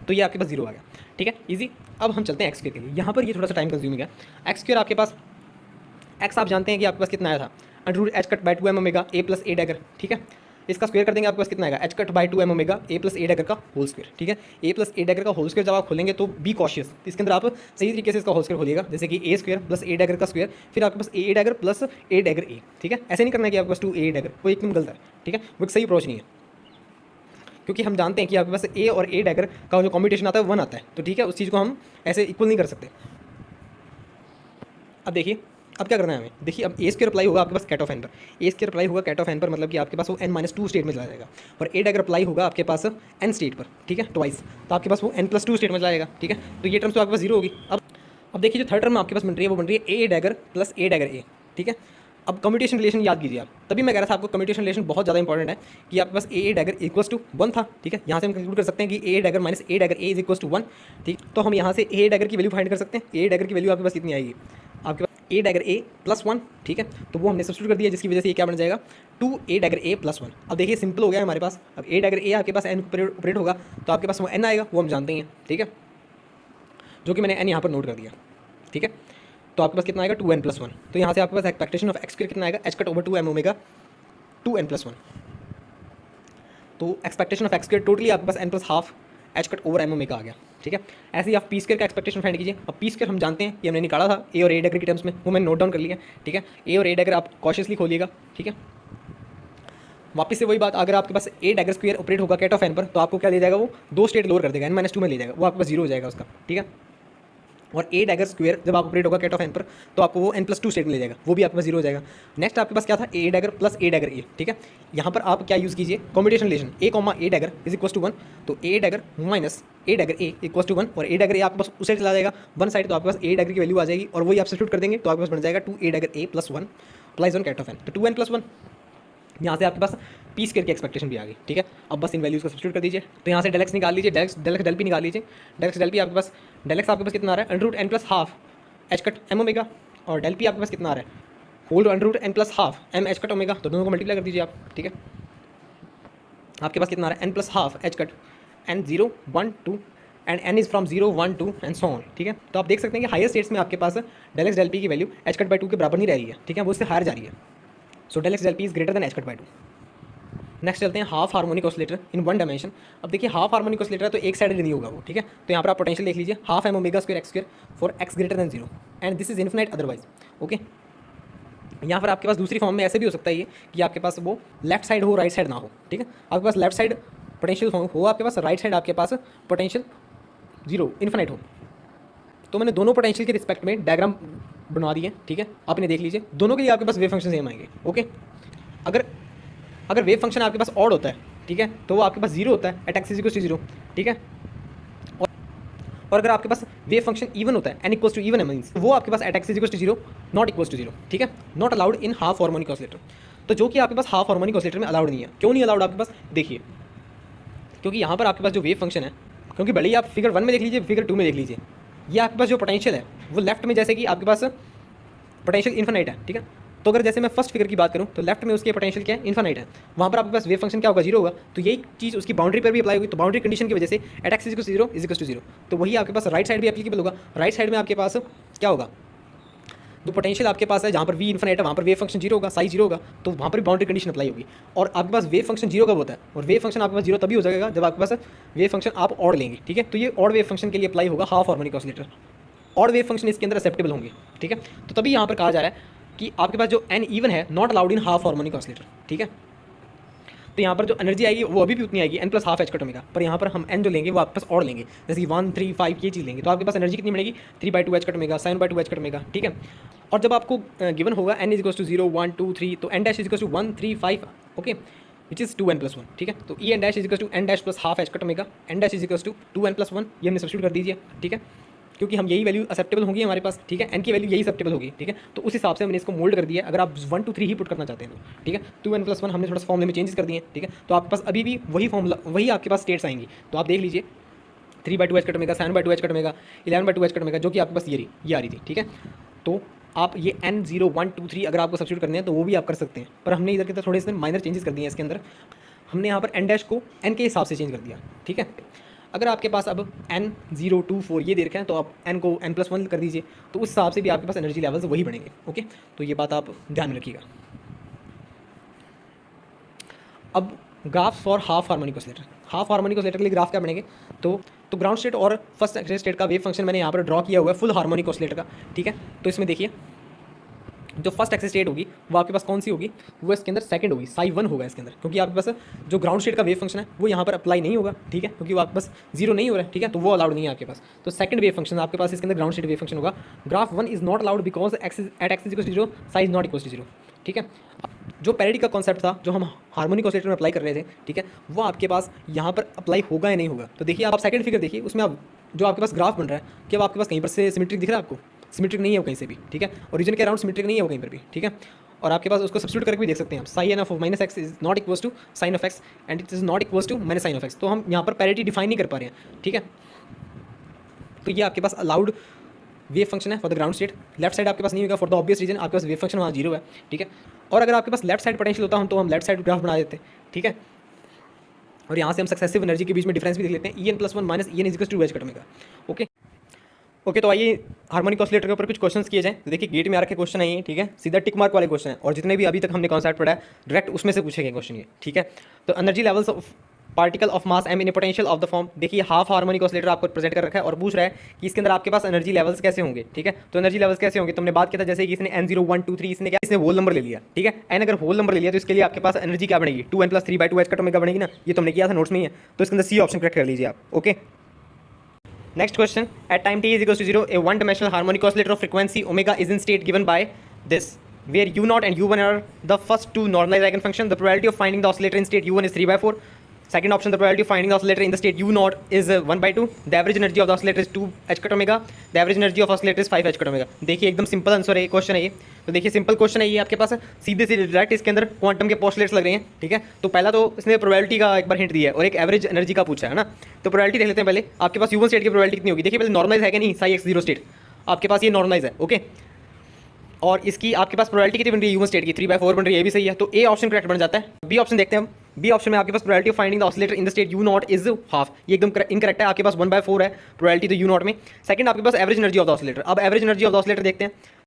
तो ये आपके पास जीरो आ गया, ठीक है, इजी। अब हम चलते हैं एक्स स्क्वायर के लिए। यहाँ पर ये थोड़ा सा टाइम कंज्यूमिंग है। एक्स स्क्वायर आपके पास, एक्स आप जानते हैं कि आपके पास कितना आया था, under root h cut by 2 m omega a plus a dagger, ठीक है। इसका स्क्वायर कर देंगे आपके पास कितना आएगा, h cut by 2 m omega a plus a dagger का होल स्क्वायर, ठीक है। ए प्लस ए डैगर का होल स्क्वायर जब आप खोलेंगे तो बी कॉशियस, इसके अंदर आप सही तरीके से इसका होल स्क्वायर खोलिएगा, जैसे कि ए स्क्वायर प्लस ए डैगर का स्क्वायर, फिर आपके पास ए डैगर प्लस ए डैगर ए, ठीक है। ऐसे नहीं करना है कि आपके पास 2 ए डैगर, वो एकदम गलत है, ठीक है, वो एक सही अप्रोच नहीं है, क्योंकि हम जानते हैं कि आपके पास ए और ए डैगर का जो कॉम्बिनेशन आता है 1 आता है, तो ठीक है, उस चीज़ को हम ऐसे इक्वल नहीं कर सकते। अब देखिए अब क्या करना है हमें, देखिए अब ए स्क्वायर अप्लाई होगा आपके पास कैट ऑफ एन पर, ए स्क्वायर अप्लाई होगा कैट ऑफ एन पर, मतलब कि आपके पास वो एन माइनस 2 स्टेट में चला जाएगा, और ए डैगर अप्लाई होगा आपके पास एन स्टेट पर, ठीक है, ट्वाइस, तो आपके पास वो एन प्लस 2 स्टेट में जाएगा, ठीक है। तो ये टर्म्स तो आपके पास जीरो होगी। अब अब देखिए जो थर्ड टर्म आपके पास बन रही है वो बन रही है A dagger plus a dagger ए, ठीक है। अब कम्यूटेशन रिलेशन याद कीजिए आप, तभी मैं कह रहा था आपको कम्यूटेशन रिलेशन बहुत ज़्यादा इंपॉर्टेंट है कि आपके पास ए डैगर इक्वल्स टू 1 था, ठीक है। यहाँ से हम कंक्लूड कर सकते हैं कि a dagger minus a dagger a is equals to 1, ठीक। तो हम यहाँ से ए डैगर की वैल्यू फाइंड कर सकते हैं। ए डैगर की वैल्यू आपके पास कितनी आएगी, आपके पास ए डैगर ए प्लस 1, ठीक है। तो वो हमने सब्स्टिट्यूट कर दिया, जिसकी वजह से ये क्या बन जाएगा 2 ए डैगर ए प्लस 1। अब देखिए सिंपल हो गया हमारे पास। अब ए डैगर ए आपके पास एन ऑपरेट होगा तो आपके पास वो एन आएगा, वो हम जानते हैं, ठीक है, जो कि मैंने एन यहाँ पर नोट कर दिया, ठीक है। तो आपके पास कितना आएगा 2n+1। तो यहाँ से आपके पास एक्सपेक्टेशन ऑफ एक्स कितना आएगा h cut over 2m omega 2n+1। तो एक्सपेक्टेशन ऑफ एक्स टोटली आपके पास n plus half h cut over m omega आ गया, ठीक है। ऐसे ही आप पी स्क्वायर का एक्सपेक्टेशन फाइंड कीजिए। अब पी स्क्वायर हम जानते हैं कि हमने निकाला था ए और ए डैगर की टर्म्स में, वो मैंने नोट डाउन कर लिया, ठीक है। ए और ए डैगर आप कॉशियसली खोलिएगा, ठीक है। वापस से वही बात, अगर आपके पास ए डैगर स्क्वायर ऑपरेट होगा कैट ऑफ एन पर तो आपको क्या दे जाएगा, वो 2 स्टेट लोअर कर देगा, n-2 में ले जाएगा, वो आपके पास 0 हो जाएगा उसका, ठीक है। और ए डैगर स्क्वायर जब आप ऑपरेट होगा कैट ऑफ एन पर तो आपको वो n+2 स्टेट में ले जाएगा, वो भी आपके पास 0 हो जाएगा। नेक्स्ट आपके पास क्या था, a dagger plus a dagger ए, ठीक है। यहाँ पर आप क्या यूज़ कीजिए, combination relation a comma a dagger is equal to 1। तो a dagger minus a dagger a equal to 1, और ए डैगर ए आपके पास उस साइड चला जाएगा वन साइड, तो आपके पास ए डैगर की वैल्यू आ जाएगी और वही आप सब्स्टिट्यूट कर देंगे तो आपके पास बन जाएगा 2 a dagger A plus 1 applies on ket of n. तो 2n+1 यहाँ से आपके पास पी स्क्वायर की एक्सपेक्टेशन भी आ गई, ठीक है। अब बस इन वैल्यूज़ को सब्स्टिट्यूट कर दीजिए। तो यहाँ से डेल एक्स निकाल लीजिए, डेल पी निकाल लीजिए। डेल पी आपके पास, डेल एक्स आपके पास कितना आ रहा है under root n plus half h cut m omega, और डेल पी आपके पास कितना आ रहा है whole under root n plus half m h cut omega. तो दोनों को मल्टीप्लाई कर दीजिए आप, ठीक है। आपके पास कितना आ रहा है n plus half h cut n 0 1 2 and n is from 0 1 2 and so on, ठीक है। तो आप देख सकते हैं कि हायर स्टेट्स में आपके पास डेल एक्स डेल पी की वैल्यू h कट बाई 2 के बराबर नहीं रह रही है, ठीक है, वो इससे हायर जा रही है। So del x del p is greater than h cut by 2। Next चलते हैं half harmonic oscillator in one dimension. अब देखिए हाफ हार्मोनिक ऑसिलेटर है तो एक साइड नहीं होगा वो, ठीक है। तो यहाँ पर आप पोटेंशियल देख लीजिए, half m omega square x square for x greater than 0 and this is infinite otherwise, okay. यहाँ पर आपके पास दूसरी फॉर्म में ऐसे भी हो सकता है ये कि आपके पास वो लेफ्ट साइड हो राइट साइड ना हो, ठीक है। आपके पास लेफ्ट साइड पोटेंशियल हो आपके पास, राइट साइड आपके पास पोटेंशियल 0 इन्फिनाइट हो। तो मैंने दोनों पोटेंशियल के रिस्पेक्ट में डायग्राम बना दिए, ठीक है। आप इन्हें देख लीजिए, दोनों के लिए आपके पास वेव फंक्शन सेम आएंगे, ओके। अगर वेव फंक्शन आपके पास ऑड होता है, ठीक है, तो वो आपके पास 0 होता है एट एक्स इक्वल टू 0, ठीक है। और अगर आपके पास वेव फंक्शन इवन होता है n equals to even means वो आपके पास at x equal to 0 not equals to 0, ठीक है, not allowed in half harmonic oscillator. तो जो कि आपके पास हाफ हार्मोनिक ऑसिलेटर में अलाउड नहीं है। क्यों नहीं अलाउड आपके पास, देखिए, क्योंकि यहाँ पर आपके पास जो वेव फंक्शन है, क्योंकि भले ही आप फिगर 1 में देख लीजिए फिगर 2 में देख लीजिए, ये आपके पास जो पोटेंशियल है वो लेफ्ट में जैसे कि आपके पास पोटेंशियल इन्फिनाइट है, ठीक है। तो अगर जैसे मैं फर्स्ट फिगर की बात करूँ तो लेफ्ट में उसके पोटेंशियल क्या है, इन्फिनाइट है, वहाँ पर आपके पास वेव फंक्शन क्या होगा 0 होगा। तो यही चीज़ उसकी बाउंड्री पर भी अप्लाई होगी। तो बाउंड्री कंडीशन की वजह से at x equal to 0 is equal to 0, तो वही आपके पास राइट साइड भी एप्लीकेबल होगा। राइट साइड में आपके पास क्या होगा, तो पोटेंशियल आपके पास है जहाँ पर वी इन्फिनाइट है वहाँ पर वेव फंक्शन 0 होगा, साइज 0 होगा, तो वहाँ पर बाउंड्री कंडीशन अप्लाई होगी। और आपके पास वेव फंक्शन 0 कब होता है, और वेव फंक्शन आपके पास 0 तभी हो जाएगा जब आपके पास वेव फंक्शन आप ऑड लेंगे, ठीक है। तो ये ऑड वेव फंक्शन के लिए अप्लाई होगा half harmonic oscillator. Odd wave function इसके अंदर एक्सेप्टेबल होंगे, ठीक है। तो तभी यहाँ पर कहा जा रहा है कि आपके पास जो n इवन है not allowed in half harmonic oscillator, ठीक है। तो यहाँ पर जो एनर्जी आएगी वो अभी भी उतनी आएगी n plus half h cut omega, पर यहाँ पर हम n जो लेंगे वो आपके पास और लेंगे, जैसे कि 1 3 5 ये चीज़ लेंगे, तो आपके पास एनर्जी कितनी बनेगी 3/2 h cut omega 7/2 h cut omega, ठीक है। और जब आपको गिवन होगा n इज इक्वल टू 0 1 2 3 तो n dash is equal to 1 3 5, okay, which is 2n+1, ठीक है। तो e n dash is equal to n dash plus half h cut omega, n dash is equal to 2n+1, ये हमने सब्स्टिट्यूट कर दीजिए, ठीक है, क्योंकि हम यही वैल्यू एक्सेप्टेबल होगी हमारे पास, ठीक है। n की वैल्यू यही एक्सेप्टेबल होगी, ठीक है। तो उस हिसाब से हमने इसको मोल्ड कर दिया। अगर आप 1 2 3 ही पुट करना चाहते हैं तो, ठीक है, 2n+1 हमने थोड़ा सा फॉर्मूले में चेंजेस कर दिए, ठीक है। तो आपके पास अभी भी वही फॉर्मूला, वही आपके पास स्टेट्स आएंगी। तो आप देख लीजिए 3/2 h cut omega 7/2 h cut omega 11/2 h cut omega, जो कि आपके पास ये आ रही थी, ठीक है। तो आप ये n 0 1 2 3 अगर आपको सब्स्टिट्यूट करने हैं तो वो भी आप कर सकते हैं, पर हमने इधर के तो थोड़े से माइनर चेंजेस कर दिए हैं इसके अंदर। हमने यहाँ पर n डैश को n के हिसाब से चेंज कर दिया, ठीक है। अगर आपके पास अब n 0 2 4 ये दे रखे हैं तो आप n को n+1 कर दीजिए, तो उस हिसाब से भी आपके पास एनर्जी लेवल्स वही बनेंगे, ओके। तो ये बात आप ध्यान में रखिएगा। अब graph for half harmonic oscillator, half harmonic oscillator के लिए ग्राफ क्या बनेंगे, तो ग्राउंड स्टेट और फर्स्ट स्टेट का वेव फंक्शन मैंने यहाँ पर ड्रॉ किया हुआ है फुल हार्मोनिक ऑसिलेटर का, ठीक है। तो इसमें देखिए जो फर्स्ट एक्सिस स्टेट होगी वो आपके पास कौन सी होगी, वो इसके अंदर सेकंड होगी, साई 1 होगा इसके अंदर, क्योंकि आपके पास जो ग्राउंड स्टेट का वेव फंक्शन है वो यहाँ पर अप्लाई नहीं होगा, ठीक है, क्योंकि वो आपके पास 0 नहीं हो रहा है, ठीक है। तो वो अलाउड नहीं है आपके पास। तो सेकंड वेव फंक्शन आपके पास इसके अंदर ग्राउंड स्टेट वेव फंक्शन होगा। Graph 1 is not allowed because x is at x is equal to 0 psi is not equal to 0, ठीक है। जो पैरिटी का कॉन्सेप्ट था जो हम हार्मोनिक ऑसिलेटर में अप्लाई कर रहे थे, ठीक है, वो आपके पास यहाँ पर अप्लाई होगा या नहीं होगा। तो देखिए आप सेकंड फिगर देखिए, उसमें आप जो आपके पास ग्राफ बन रहा है कि अब आपके पास कहीं पर से सिमेट्रिक दिख रहा है आपको, सिमेट्रिक नहीं है वो कहीं से भी, ठीक है, ओरिजिन के अराउंड सिमेट्रिक नहीं है वो कहीं पर भी, ठीक है। और आपके पास उसको सब्स्टिट्यूट करके भी देख सकते हैं आप, psi of minus x is not equals to psi of x and it is not equals to minus psi of x. तो हम यहाँ पर पैरिटी डिफाइन नहीं कर पा रहे हैं, ठीक है। तो ये आपके पास अलाउड वेव फंक्शन है for the ground state. Left side आपके पास नहीं होगा फॉर द ऑब्वियस रीजन, आपके पास वेव फंक्शन वहाँ जीरो है, ठीक है। और अगर आपके पास लेफ्ट साइड पोटेंशियल होता हम तो हम लेफ्ट साइड ग्राफ बना देते, ठीक है। और यहाँ से हम सक्सेसिव एनर्जी के बीच में डिफरेंस भी देख लेते हैं, EN+1 minus EN is equal to h cut omega. Okay okay, तो आइए हार्मोनिक ऑसिलेटर के ऊपर कुछ क्वेश्चंस किए जाएं। तो देखिए गेट में आ रखे क्वेश्चन है, ठीक है, सीधा टिक मार्क वाले क्वेश्चन है, और जितने भी अभी तक हमने कॉन्सेप्ट पढ़ा है डायरेक्ट उसमें से पूछे गए क्वेश्चन ये, ठीक है। तो energy levels of particle of mass m in a potential of the form, देखिए हाफ हार्मोनिक ऑसिलेटर आपको प्रेजेंट कर रखा है और पूछ रहा है कि इसके अंदर आपके पास एनर्जी लेवल्स कैसे होंगे, ठीक है। तो एनर्जी लेवल्स कैसे होंगे, तुमने बात किया था जैसे कि इसने n0 1 2 3 इसने क्या, इसने होल नंबर ले लिया, ठीक है। n अगर होल नंबर ले लिया तो इसके लिए आपके पास एनर्जी क्या बनेगी, 2n+3/2 h कट ओमेगा बनेगी ना, ये तुमने किया था नोट्स में ही है। तो इसके अंदर सी ऑप्शन करेक्ट कर लीजिए आप। Okay, next question, at time t is equals to 0 a one dimensional harmonic oscillator of frequency omega is in state given by this, where u0 and u1 are the first two normalized eigenfunction. The probability of finding the oscillator in state u1 is 3/4. Second option, the probability of finding the oscillator in the state u0 is 1/2. The average energy of the oscillator is 2 h cut omega. The average energy of oscillator is 5 h cut omega. देखिए एकदम सिंपल आंसर है, क्वेश्चन है ये। तो देखिए सिंपल क्वेश्चन है ये, आपके पास सीधे सीधे डायरेक्ट इसके अंदर क्वांटम के पोस्टुलेट्स लग रहे हैं, ठीक है। तो पहला तो इसने प्रोबेबिलिटी का एक बार हिंट दिया है और एक एवरेज एनर्जी का पूछा है ना। तो प्रोबेबिलिटी देख लेते हैं पहले, आपके पास u1 स्टेट की प्रोबेबिलिटी कितनी होगी। देखिए पहले नॉर्मलाइज है कि नहीं, साई x0 स्टेट आपके पास ये नॉर्मलाइज है, ओके। और इसकी आपके पास प्रोबेबिलिटी कितनी बन रही है u1 स्टेट की, 3/4 बन रही है, ये भी सही है। तो ए ऑप्शन करेक्ट बन जाता है। बी ऑप्शन देखते हैं हम, बी ऑप्शन में आपके पास probability of finding the oscillator in the state u0 is half, ये एकदम इनकरेक्ट है, आपके पास 1/4 है प्रोबेबिलिटी तो u0 में। सेकंड आपके पास average energy of the oscillator, अब average energy of the oscillator देखते हैं।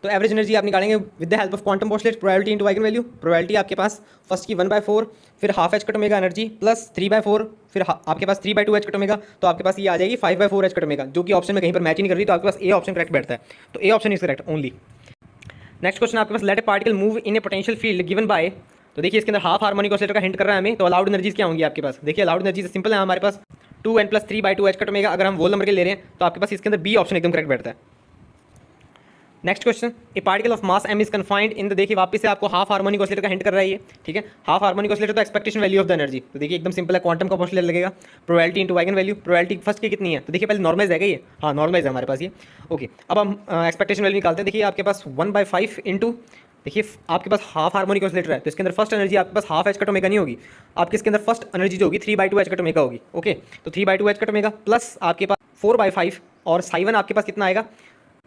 तो एवरेज एनर्जी आप निकालेंगे with the help of quantum postulate, probability into eigen value. Probability आपके पास फर्स्ट की 1/4, फिर half h cut omega energy plus 3/4, फिर आपके पास 3/2 h कट ओमेगा, तो आपके पास ये आ जाएगी 5/4 h कट ओमेगा, जो कि ऑप्शन में कहीं पर मैच नहीं कर रही। तो आपके पास ए ऑप्शन करेक्ट बैठता है, तो A option is correct only. Next question आपके पास, let a particle move in a potential field given by, तो देखिए इसके अंदर हाफ हार्मोनिक ऑसिलेटर का हिंट कर रहा है हमें। तो अलाउड एनर्जीज क्या होंगी आपके पास, देखिए अलाउड एनर्जीज सिंपल है हमारे पास 2n+3/2 h कट ओमेगा। अगर हम वोल नंबर के ले रहे हैं तो आपके पास इसके अंदर बी ऑप्शन एकदम करेक्ट बैठता है। Next question, A particle of mass m is confined in the, देखिए वापस से आपको हाफ हार्मोनिक ऑसिलेटर का हिंट कर रहा है ये, ठीक है। हाफ हार्मोनिक ऑसिलेटर तो expectation value of the energy, तो देखिए एकदम सिंपल है, क्वांटम का पोस्टुलेट लगेगा, probability into eigen value. Probability first की कितनी है, तो देखिए पहले नॉर्मलाइज है ये, हाँ नॉर्मलाइज है हमारे पास ये, ओके। अब हम एक्सपेक्टेशन वैल्यू निकालते हैं। देखिए आपके पास 1/5 इंटू, देखिए आपके पास हाफ हार्मोनिक ऑसिलेटर है तो इसके अंदर फर्स्ट एनर्जी आपके पास हाफ h कट ओमेगा नहीं होगी, आपके इसके अंदर फर्स्ट एनर्जी जो होगी 3/2 h कट ओमेगा होगी, ओके। तो 3/2 h कट ओमेगा प्लस आपके पास 4/5 और साइवन आपके पास कितना आएगा।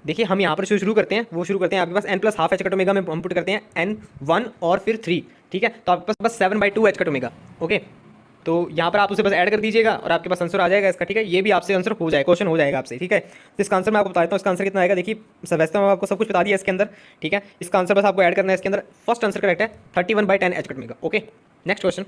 देखिए हम यहाँ पर शुरू करते हैं, वो शुरू करते हैं आपके पास n+1/2 h कट ओमेगा में हम पुट करते हैं n1 और फिर 3, ठीक है। तो आपके पास 7/2 h कट ओमेगा, ओके। तो यहाँ पर आप उसे बस ऐड कर दीजिएगा और आपके पास आंसर आ जाएगा इसका, ठीक है। ये भी आपसे आंसर हो जाएगा, क्वेश्चन हो जाएगा आपसे, ठीक है। तो इसका आंसर मैं आपको बता देता हूँ, इसका आंसर कितना आएगा। देखिए वैसे तो मैं आपको सब कुछ बता दिया इसके अंदर, ठीक है। इसका आंसर बस आपको ऐड करना है इसके अंदर। फर्स्ट आंसर करेक्ट है 31/10 h cut omega, okay. Next question,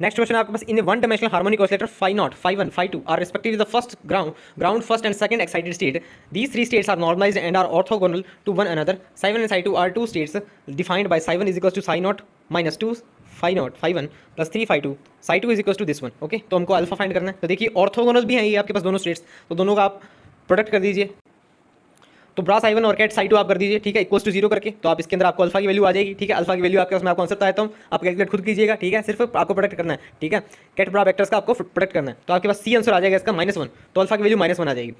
next question आपके पास, in one dimensional harmonic oscillator phi0, phi1, phi2 are respectively the first ground first and second excited state, these three states are normalized and are orthogonal to one another. psi1 and psi2 are two states defined by psi1 is equals to psi0 minus 2 phi0 phi1 plus 3 phi2, psi2 is equals to this one, okay. तो हमको अल्फा फाइंड करना है। तो देखिए ऑर्थोगोनल भी हैं ये आपके पास दोनों स्टेट्स, तो दोनों का आप प्रोडक्ट कर दीजिए। तो ब्रा साइवन और कैट साई 2 आप कर दीजिए, ठीक है, इक्वल्स टू 0 करके। तो आप इसके अंदर आपको अल्फा की वैल्यू आ जाएगी, ठीक है। अल्फा की वैल्यू आपके पास मैं आपको आंसर बताता हूँ, आप कैलकुलेट खुद कीजिएगा, ठीक है। सिर्फ आपको प्रोडक्ट करना है, ठीक है। कैट ब्रा वेक्टर्स का आपको प्रोडक्ट करना है। तो आपके पास सी आंसर आ जाएगा इसका -1, तो अल्फा की वैल्यू -1 आ जाएगी।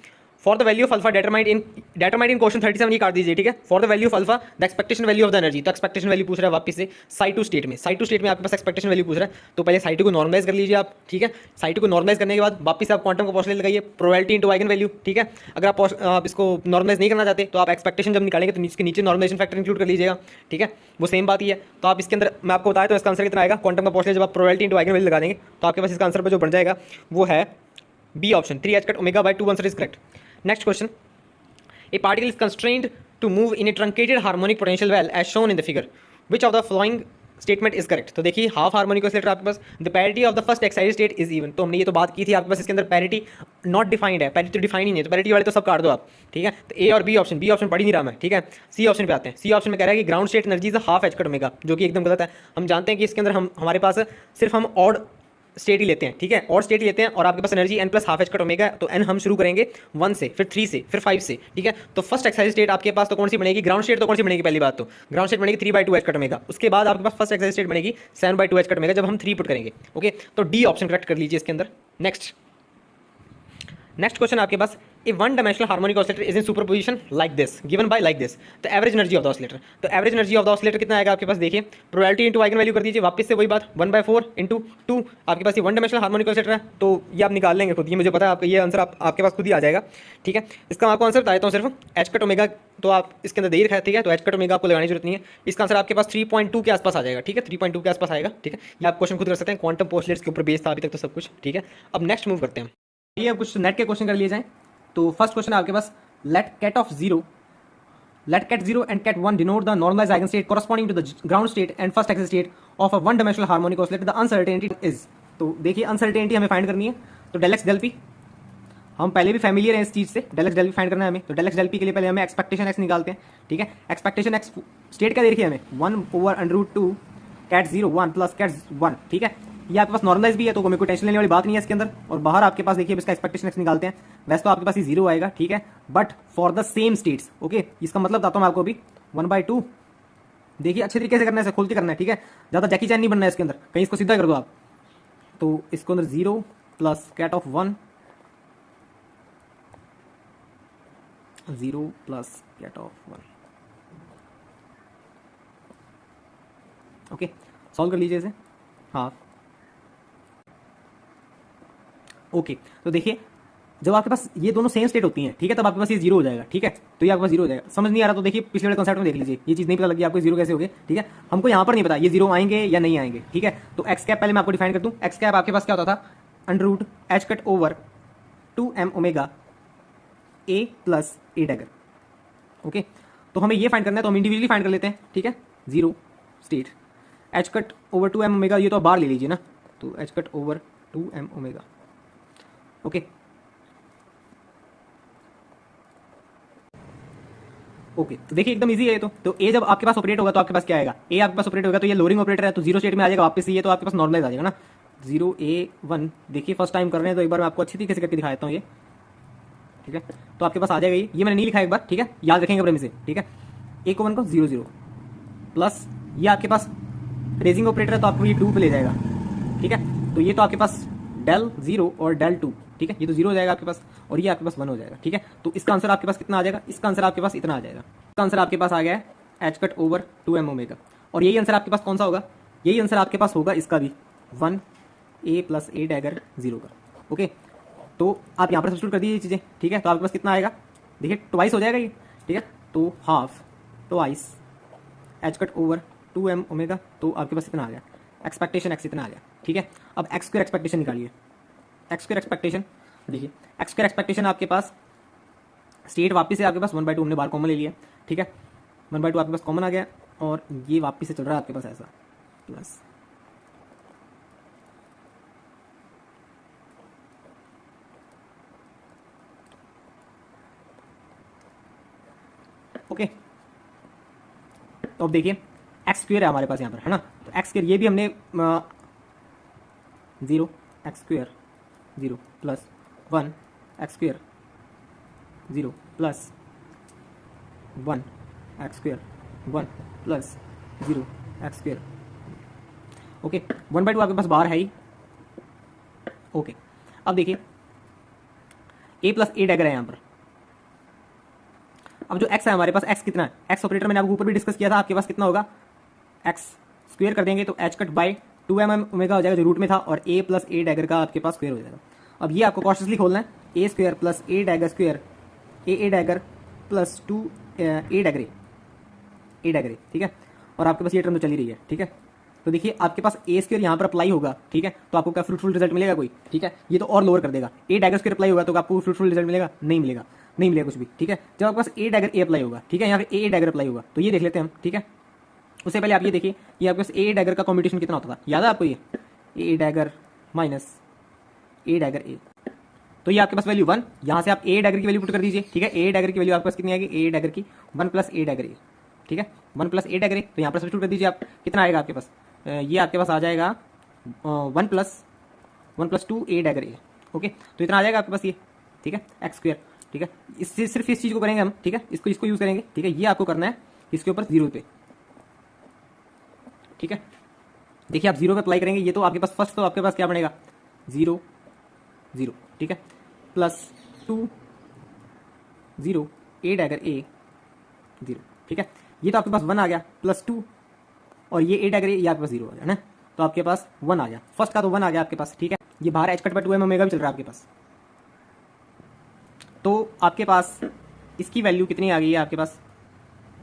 For the value of alpha determined in question 37 ये काट दीजिए, ठीक है। For the value of alpha the expectation value of the energy, तो एक्सपेक्टेशन वैल्यू पूछ रहा है वापस से साई 2 स्टेट में। साई 2 स्टेट में आपके पास एक्सपेक्टेशन वैल्यू पूछ रहा है, तो पहले साई 2 को नॉर्मलाइज कर लीजिए आप, ठीक है। साई 2 को नॉर्मलाइज करने के बाद वापस आप क्वांटम का पोस्टुलेट लगाइए, प्रोबेबिलिटी इनटू आइगन वैल्यू, ठीक है। अगर आप इसको नॉर्मलाइज नहीं करना चाहते तो आप एक्सपेक्टेशन जब निकालेंगे तो इसके नीचे नॉर्मलाइजेशन फैक्टर इंक्लूड कर लीजिएगा, ठीक है। वो सेम बात ही है। तो आप इसके अंदर मैं आपको बताया तो इसका आंसर कितना आएगा, क्वांटम का पोस्टुलेट जब आप प्रोबेबिलिटी इनटू आइगन वैल्यू लगा देंगे तो आपके पास इसका आंसर पर जो बन जाएगा वो है B option 3 h cut omega by 2 answer is correct. Next question, a particle is constrained to move in a truncated harmonic potential well as shown in the figure, which of the following statement is correct। तो देखिए हाफ हार्मोनिक ऑसिलेटर आपके पास the parity of the first excited state is even, तो हमने ये तो बात की थी आपके पास इसके अंदर पैरिटी नॉट डिफाइंड है, पैरिटी तो डिफाइन ही नहीं है, तो पैरिटी वाले तो सब काट दो आप, ठीक है। तो ए और बी ऑप्शन पढ़ ही नहीं रहा मैं, ठीक है। सी ऑप्शन पे आते हैं। सी ऑप्शन में कह रहा है कि ground state energy is half h cut omega, जो कि एकदम गलत है। हम जानते हैं कि इसके अंदर हमारे पास सिर्फ हम ऑड स्टेट ही लेते हैं, ठीक है, और स्टेट ही लेते हैं, और आपके पास energy n plus half H cut omega है, तो n हम शुरू करेंगे 1 से, फिर 3 से, फिर 5 से, ठीक है। तो फर्स्ट एक्साइज स्टेट आपके पास तो कौन सी बनेगी, ग्राउंड स्टेट तो कौन सी बनेगी, पहली बात तो ग्राउंड स्टेट बनेगी 3/2 एच कट ओमेगा। उसके बाद आपके पास फर्स्ट एक्साइज स्टेट बनेगी 7/2 एच कट ओमेगा जब हम 3 पुट करेंगे, ओके। तो डी ऑप्शन करेक्ट कर लीजिए इसके अंदर। नेक्स्ट क्वेश्चन आपके पास, a one dimensional harmonic oscillator is in superposition like this, given by like this, तो average energy of the oscillator, तो average energy of the oscillator कितना आएगा आपके पास, देखिए प्रोबेबिलिटी इंटू आइगन वैल्यू कर दीजिए, वापस से वही बात 1/4 इंटू 2, आपके पास ये वन डायमेंशनल हार्मोनिक ऑसिलेटर है, तो ये आप निकाल लेंगे खुद, ये मुझे पता है आपका ये आंसर आपके पास खुद ही आ जाएगा, ठीक है। इसका मैं आपको आंसर बता देता हूँ, सिर्फ एच कट ओमेगा तो आप इसके अंदर दे ही रखा है, ठीक है, तो एच कट ओमेगा आपको लगाने की जरूरत नहीं है। इसका आंसर आपके पास 3.2 के आसपास आ जाएगा, ठीक है, 3.2 के आसपास आएगा, ठीक है। ये आप क्वेश्चन खुद कर सकते हैं, क्वांटम पोस्टलेट्स के ऊपर बेस था अभी तक तो सब कुछ, ठीक है। अब नेक्स्ट मूव करते हैं, ये अब कुछ नेट के क्वेश्चन कर लिए जाएं। तो फर्स्ट क्वेश्चन आपके पास, late cat 0 and cat 1 denote the normalized eigenstate corresponding to the ground state and first axis state of a one dimensional harmonic oscillator, the uncertainty is, तो देखिए अनसर्टेनिटी हमें फाइंड करनी है, तो डेल एक्स डेल पी हम पहले भी फैमिलियर हैं इस चीज से, del x del p find करना है हमें, तो डेल एक्स डेल पी के लिए पहले हमें एक्सपेक्टेशन एक्स निकालते हैं, ठीक है। एक्सपेक्टेशन एक्स स्टेट क्या देखिए हमें 1/√2 cat 0 1 प्लस cat 1, ठीक है। ये आपके पास नॉर्मलाइज भी है, तो मेरे को टेंशन लेने वाली बात नहीं है इसके अंदर। और बाहर आपके पास देखिए इसका एक्सपेक्टेशन एक्स निकालते हैं, वैसे तो आपके पास ये 0 आएगा, ठीक है, but for the same states, okay. इसका मतलब बताता हूँ मैं आपको अभी 1/2, देखिए अच्छे तरीके से करना है, खोल के करना है, ठीक है, ज़्यादा जैकी चैन नहीं बनना है इसके अंदर, कहीं इसको सीधा कर दो आप। तो इसको अंदर 0 plus cat of 1 0 plus cat of 1, okay, solve कर लीजिए इसे, हाँ ओके। तो देखिए जब आपके पास ये दोनों सेम स्टेट होती हैं, ठीक है, तब आपके पास ये 0 हो जाएगा, ठीक है, तो ये आपके पास 0 हो जाएगा। समझ नहीं आ रहा तो देखिए पिछले वाले कॉन्सेप्ट में देख लीजिए, ये चीज़ नहीं पता लगी आपको 0 कैसे हो गए, ठीक है। हमको यहाँ पर नहीं पता ये 0 आएंगे या नहीं आएंगे, ठीक है। तो एक्स कैप पहले मैं आपको डिफाइन कर दूँ, एक्स कैप आपके पास क्या होता था, under H cut over 2m omega a plus a dagger, okay. तो हमें ये फाइंड करना है, तो हम इंडिविजुअली फाइंड कर लेते हैं, ठीक है। 0 state H cut over 2m omega, ये तो आप बाहर ले लीजिए ना, तो h cut over 2m omega, okay okay. तो देखिए एकदम इजी है ये तो ए जब आपके पास ऑपरेट होगा तो आपके पास क्या आएगा, ए आपके पास ऑपरेट होगा तो ये लोअरिंग ऑपरेटर है, तो 0 स्टेट में आ जाएगा वापस से, ये तो आपके पास नॉर्मलाइज आ जाएगा ना, 0 A 1। देखिए फर्स्ट टाइम कर रहे हैं तो एक बार मैं आपको अच्छी तरीके से करके दिखा देता हूँ ये, ठीक है। तो आपके पास आ जाएगा ये मैंने नहीं लिखा एक बार, ठीक है, याद रखेंगे प्रेमी से, ठीक है। A को 1 को 0 0 प्लस ये आपके पास रेजिंग ऑपरेटर है तो आपको ये 2 पे ले जाएगा, ठीक है। तो ये तो आपके पास डेल 0 और डेल 2, ठीक है, ये तो 0 हो जाएगा आपके पास, और ये आपके पास 1 हो जाएगा, ठीक है। तो इसका आंसर आपके पास कितना आ जाएगा, इसका आंसर आपके पास इतना आ जाएगा, इसका आंसर आपके पास आ गया है H cut over 2m omega. और यही आंसर आपके पास कौन सा होगा, यही आंसर आपके पास होगा इसका भी 1a प्लस ए डैगर 0 का, ओके। तो आप यहाँ पर सब्स्टिट्यूट कर दीजिए चीज़ें, ठीक है। तो आपके पास कितना आएगा, देखिए ट्वाइस हो जाएगा ये, ठीक है। तो half twice H cut over 2m omega, तो आपके पास इतना आ गया, एक्सपेक्टेशन एक्स इतना आ गया, ठीक है। अब एक्स स्क्वायर एक्सपेक्टेशन निकालिए, एक्स स्क्वायर एक्सपेक्टेशन देखिए, एक्स स्क्वायर एक्सपेक्टेशन आपके पास स्टेट वापस से आपके पास 1/2 हमने बार कॉमन ले लिया, ठीक है, 1/2 आपके पास कॉमन आ गया, और ये वापस से चल रहा है आपके पास ऐसा प्लस, ओके। तो अब देखिए एक्स स्क्वायर है हमारे पास यहाँ पर, है ना, तो एक्स स्क्वायर ये भी हमने 0 x square 0 plus 1 x square 0 plus 1 x square 1 plus 0 x square, okay. 1/2 आपके पास बाहर है ही, ओके। अब देखिए a प्लस ए डैगर है यहाँ पर। अब जो x है हमारे पास, x कितना है, x ऑपरेटर मैंने आपको ऊपर भी डिस्कस किया था, आपके पास कितना होगा, x स्क्वायर कर देंगे तो h cut by 2m omega हो जाएगा जो रूट में था, और a प्लस ए डैगर का आपके पास स्क्वायर हो जाएगा। अब ये आपको कॉन्शियसली खोलना है, ए square plus a dagger square A dagger plus 2 a dagger ए, ठीक है। और आपके पास ये टर्म तो चली रही है, ठीक है। तो देखिए आपके पास ए स्क्वायर यहाँ पर अप्लाई होगा, ठीक है, तो आपको क्या फ्रूटफुल रिजल्ट मिलेगा कोई, ठीक है। ये तो और लोअर कर देगा, ए डैगर स्क्वायर अप्लाई होगा तो आपको फ्रूटफुल रिजल्ट मिलेगा, नहीं मिलेगा, नहीं मिलेगा कुछ भी, ठीक है। जब आपके पास ए डैगर ए अप्लाई होगा, ठीक है, यहाँ पे ए डैगर अप्लाई होगा, तो ये देख लेते हैं हम, ठीक है। उससे पहले आप ये देखिए, ये आपके पास ए डैगर का कॉम्बिनेशन कितना होता था, याद है आपको, ये ए डैगर माइनस ए डैगर ए, तो ये आपके पास वैल्यू 1, यहाँ से आप ए डैगर की वैल्यू पुट कर दीजिए, ठीक है। ए डैगर की वैल्यू आपके पास कितनी आएगी, ए डैगर की 1 प्लस ए डैगर ए, ठीक है, 1 प्लस ए डैगर ए, तो यहाँ पर सब्स्टिट्यूट कर दीजिए आप, कितना आएगा आपके पास, ये आपके पास आ जाएगा 1 plus 1 plus 2 a dagger a. Okay, तो इतना आ जाएगा आपके पास ये, ठीक है, एक्स स्क्वायर, ठीक है। इससे सिर्फ इस चीज़ को करेंगे हम, ठीक है, इसको यूज़ करेंगे, ठीक है। ये आपको करना है इसके ऊपर 0 पे, ठीक है। देखिए आप 0 पे अप्लाई करेंगे, ये तो आपके पास फर्स्ट तो आपके पास क्या बनेगा 0 0, ठीक है, प्लस 2 0 ए डैगर ए 0, ठीक है। ये तो आपके पास 1 आ गया, प्लस 2 और ये ए डैगर ए, ये आपके पास 0 आ गया ना, तो आपके पास 1 आ गया, फर्स्ट का तो 1 आ गया आपके पास, ठीक है। ये बाहर H cut by 2m omega भी चल रहा है आपके पास, तो आपके पास इसकी वैल्यू कितनी आ गई है आपके पास,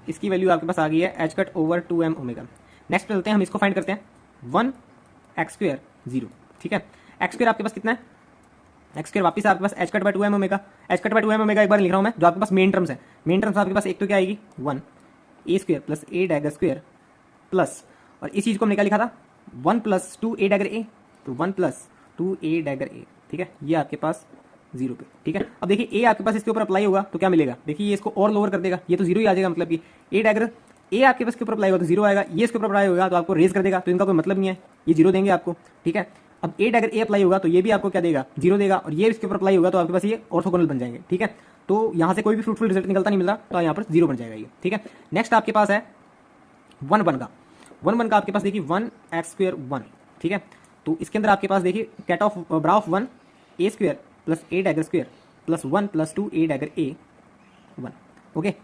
इसकी वैल्यू आपके पास आ गई है H cut over 2m omega. Next चलते हैं हम इसको फाइंड करते हैं, 1 एक्स स्क्वायर 0, ठीक है। एक्स स्क्वायर आपके पास कितना है, एक्स स्क्वायर वापस आपके पास h cut by 2m omega, h cut by 2m omega एक बार लिख रहा हूँ मैं, जो आपके पास मेन टर्म्स है, मेन टर्म्स आपके पास एक तो क्या आएगी 1 a square plus a dagger square plus, और इस चीज़ को हमने क्या लिखा था 1 प्लस 2 ए डैगर ए, तो 1 प्लस 2 ए डैगर ए, ठीक है। ये आपके पास 0 पे, ठीक है। अब देखिए ए आपके पास इसके ऊपर अप्लाई होगा तो क्या मिलेगा, देखिए ये इसको और लोअर कर देगा, ये तो 0 ही आ जाएगा, मतलब कि ए डैगर ए आपके पास के ऊपर अप्लाई होगा तो 0 आएगा, ये इसके ऊपर अप्लाई होगा तो आपको रेज कर देगा, तो इनका कोई मतलब नहीं है, ये 0 देंगे आपको, ठीक है। अब ए डैगर ए अप्लाई होगा तो ये भी आपको क्या देगा 0 देगा, और ये इसके ऊपर अप्लाई होगा तो आपके पास ये ऑर्थोगोनल बन जाएंगे, ठीक है। तो यहाँ से कोई भी फ्रूटफुल रिजल्ट निकलता नहीं मिल रहा, तो यहाँ पर 0 बन जाएगा ये, ठीक है। नेक्स्ट आपके पास है 1 1 का, 1 1 का आपके पास देखिए 1 एक्स स्क्वायर 1, ठीक है। तो इसके अंदर आपके पास देखिए ket of bra of 1 a square plus a dagger square plus 1 plus 2 a dagger a 1, okay.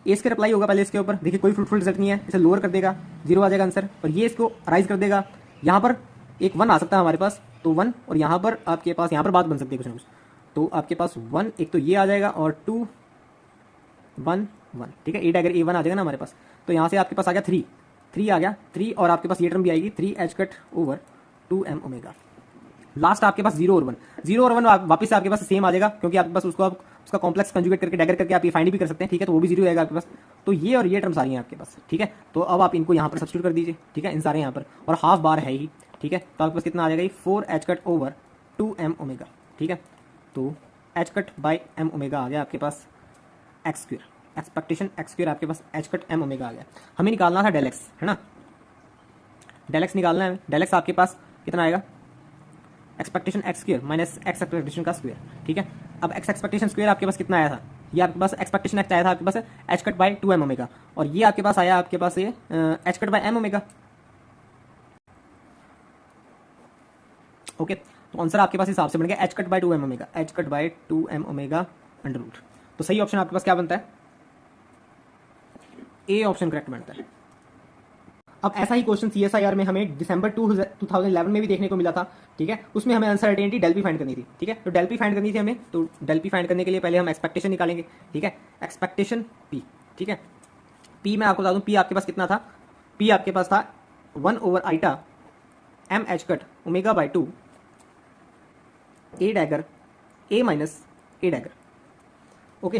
A square apply होगा पहले इसके ऊपर, देखिए कोई फ्रूटफुल रिजल्ट नहीं है, इसे लोअर कर देगा, 0 आ जाएगा आंसर, और ये इसको राइज कर देगा, यहाँ पर एक 1 आ सकता है हमारे पास, तो 1, और यहाँ पर आपके पास यहाँ पर बात बन सकती है कुछ ना कुछ, तो आपके पास 1 एक तो ये आ जाएगा और 2 1 1, ठीक है। ए डैगर ए 1 आ जाएगा ना हमारे पास, तो यहाँ से आपके पास आ गया 3 आ गया 3, और आपके पास ये टर्म भी आएगी 3 H cut over 2m omega. Last आपके पास 0 और 1, 0 और 1 वापस से आपके पास सेम आ जाएगा, क्योंकि आपके पास उसको आप उसका कॉम्प्लेक्स कंजुगेट करके डैगर करके आप ये फाइंड भी कर सकते हैं, ठीक है, तो वो भी 0 आएगा आपके पास। तो ये और ये टर्म्स आ रही हैं आपके पास, ठीक है। तो अब आप इनको यहाँ पर सब्स्टिट्यूट कर दीजिए, ठीक है, इन सारे यहाँ पर, और हाफ बार है ही, ठीक है। तो आपके पास कितना आ जाएगा 4 H cut over 2m omega, ठीक है। तो h cut by m omega आ गया आपके पास x square, expectation x square आपके पास एच कट m ओमेगा आ गया। हमें निकालना था डेल एक्स, है ना, डेल एक्स निकालना है, डेल एक्स आपके पास कितना आएगा expectation x square minus x expectation का स्क्वायर, ठीक है। अब एक्स एक्सपेक्टेशन स्क्वायर आपके पास कितना आया था, ये आपके पास एक्सपेक्टेशन एक्स आया था आपके पास h cut by 2m omega, और ये आपके पास आया आपके पास ये h cut by m omega, okay. तो आंसर आपके पास हिसाब से बन गया h cut by 2m omega, h cut by 2m omega under root. तो सही ऑप्शन आपके पास क्या बनता है, ए ऑप्शन करेक्ट बनता है। अब ऐसा ही क्वेश्चन CSIR में हमें दिसंबर 2011 में भी देखने को मिला था, ठीक है। उसमें हमें अनसर्टेनिटी डेल पी फाइंड करनी थी, ठीक है। तो डेल पी फाइंड करनी थी हमें, तो डेल पी फाइंड करने के लिए पहले हम एक्सपेक्टेशन निकालेंगे, ठीक है, एक्सपेक्टेशन पी, ठीक है। पी मैं आपको बता दूं, पी आपके पास कितना था, पी आपके पास था 1 over eta m h cut omega by 2 a dagger a minus a dagger, okay.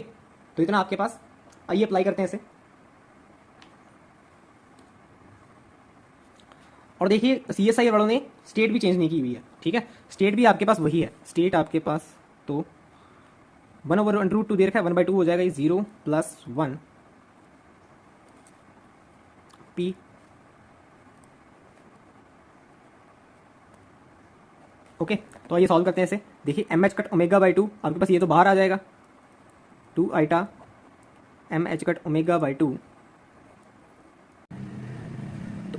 तो इतना आपके पास, आइए अप्लाई करते हैं इसे, और देखिए CSIR वालों ने स्टेट भी चेंज नहीं की हुई है, ठीक है, स्टेट भी आपके पास वही है, स्टेट आपके पास तो 1 ओवर अंडर रूट 2 दे रखा है, 1/2 हो जाएगा, ये 0 प्लस 1 पी, ओके। तो आइए सॉल्व करते हैं इसे, देखिए m h cut omega by 2 आपके पास ये तो बाहर आ जाएगा, 2 eta m h cut omega by 2,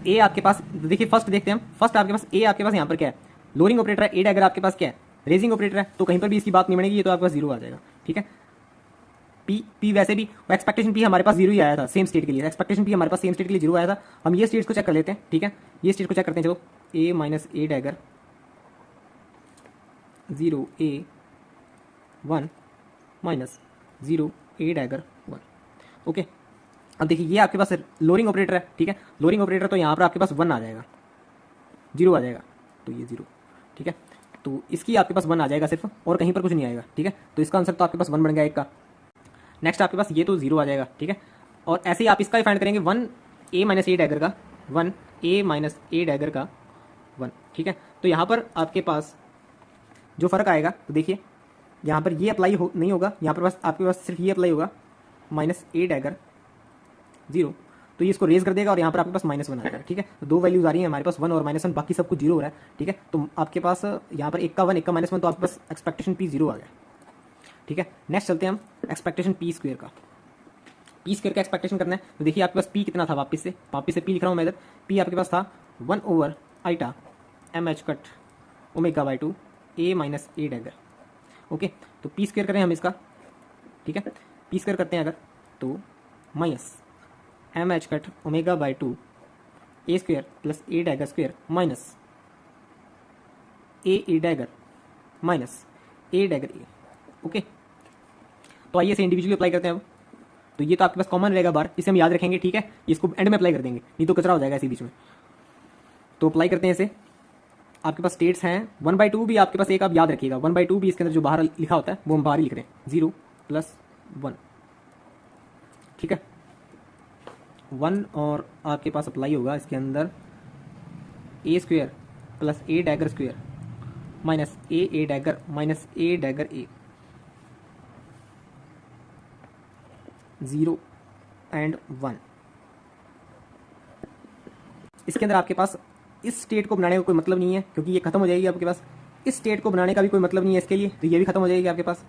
a आपके पास देखिए फर्स्ट देखते हैं हम, फर्स्ट आपके पास ए आपके पास यहाँ पर क्या है लोअरिंग ऑपरेटर है, ए डैगर आपके पास क्या है रेजिंग ऑपरेटर है, तो कहीं पर भी इसकी बात नहीं बनेगी, ये तो आपके पास 0 आ जाएगा, ठीक है। पी वैसे भी एक्सपेक्टेशन पी हमारे पास 0 ही आया था सेम स्टेट के लिए, एक्सपेक्टेशन पी हमारे पास सेम स्टेट के लिए 0 आया था। हम ये स्टेट्स को चेक कर लेते हैं, ठीक है, ये स्टेट को चेक करते हैं, चलो ए minus a dagger 0 A 1 minus 0 A dagger 1, okay. अब देखिए ये आपके पास लोअरिंग ऑपरेटर है, ठीक है, लोअरिंग ऑपरेटर, तो यहाँ पर आपके पास 1 आ जाएगा, 0 आ जाएगा, तो ये 0, ठीक है। तो इसकी आपके पास 1 आ जाएगा सिर्फ, और कहीं पर कुछ नहीं आएगा, ठीक है। तो इसका आंसर तो आपके पास 1 बन गया एक का। नेक्स्ट आपके पास ये तो 0 आ जाएगा, ठीक है। और ऐसे ही आप इसका ही फाइंड करेंगे 1 ए माइनस ए डैगर का 1 ए माइनस ए डैगर का 1, ठीक है। तो यहाँ पर आपके पास जो फ़र्क आएगा, तो देखिए यहाँ पर ये अप्लाई नहीं होगा, यहाँ पर बस आपके पास सिर्फ ये अप्लाई होगा माइनस ए डैगर 0, तो ये इसको रेज कर देगा और यहाँ पर आपके पास -1 आ जाएगा। ठीक है, तो दो वैल्यूज आ रही है हमारे पास 1 और -1, बाकी सब कुछ 0 हो रहा है। ठीक है, तो आपके पास यहाँ पर एक का 1 एक का -1, तो आपके पास एक्सपेक्टेशन पी 0 आ गया। ठीक है, नेक्स्ट चलते हैं हम एक्सपेक्टेशन पी स्क्वायर का। पी स्क्वायर का एक्सपेक्टेशन करना है, तो देखिए आपके पास पी कितना था, वापस से पी लिख रहा हूँ मैं इधर। पी आपके पास था 1/i m h cut ω/2 a minus a dagger. Okay, तो पी स्क्वायर करें हम इसका। ठीक है, पी स्क्वायर करते हैं अगर, तो minus M h cut ω/2 A square plus a dagger square minus a dagger minus a dagger a. Okay, तो आइए इसे इंडिविजुअली अप्लाई करते हैं अब। तो ये तो आपके पास कॉमन रहेगा बार, इसे हम याद रखेंगे। ठीक है, इसको एंड में अप्लाई कर देंगे, नहीं तो कचरा हो जाएगा इसी बीच में। तो अप्लाई करते हैं इसे। आपके पास स्टेट्स हैं 1/2 भी आपके पास एक, आप याद रखिएगा 1/2 भी इसके अंदर जो बाहर लिखा होता है वो हम बाहर ही लिख रहे हैं, 0 + 1। ठीक है, 1 और आपके पास अप्लाई होगा इसके अंदर ए square plus a dagger square minus a dagger minus a dagger ए, 0 और 1। इसके अंदर आपके पास इस स्टेट को बनाने का कोई मतलब नहीं है, क्योंकि ये खत्म हो जाएगी आपके पास। इस स्टेट को बनाने का भी कोई मतलब नहीं है इसके लिए, तो ये भी खत्म हो जाएगी आपके पास।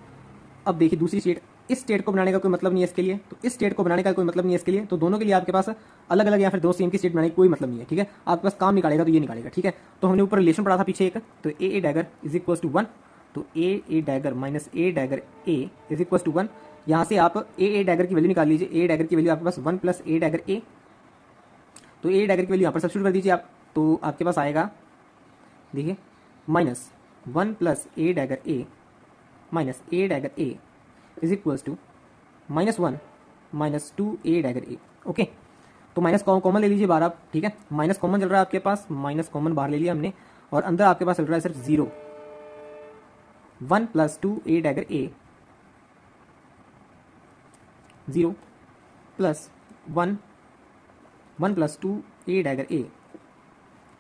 अब देखिए दूसरी स्टेट, इस स्टेट को बनाने का कोई मतलब नहीं है इसके लिए, तो इस स्टेट को बनाने का कोई मतलब नहीं है इसके लिए, तो दोनों के लिए आपके पास अलग अलग या फिर दो सेम की स्टेट बनाने का कोई मतलब नहीं है। ठीक है, आपके पास काम निकालेगा तो ये निकालेगा। ठीक है, तो हमने ऊपर रिलेशन पढ़ा था पीछे एक, तो a dagger is equal to 1, तो a dagger minus a dagger a is equal to 1। यहाँ से आप ए डैगर की वैल्यू निकाल लीजिए। ए डैगर की वैल्यू आपके पास 1 + ए डैगर ए, तो ए डैगर की वैल्यू यहाँ पर सब्स्टिट्यूट कर दीजिए आप, तो आपके पास आएगा देखिए -1 + a dagger a minus a dagger a is equals to -1 - 2 a dagger a. Okay, तो माइनस कॉमन ले लीजिए बाहर आप। ठीक है, माइनस कॉमन चल रहा है आपके पास, माइनस कॉमन बाहर ले लिया हमने, और अंदर आपके पास चल रहा है सिर्फ 0, 1 + 2 a dagger A, 0 + 1 + 2 a dagger A,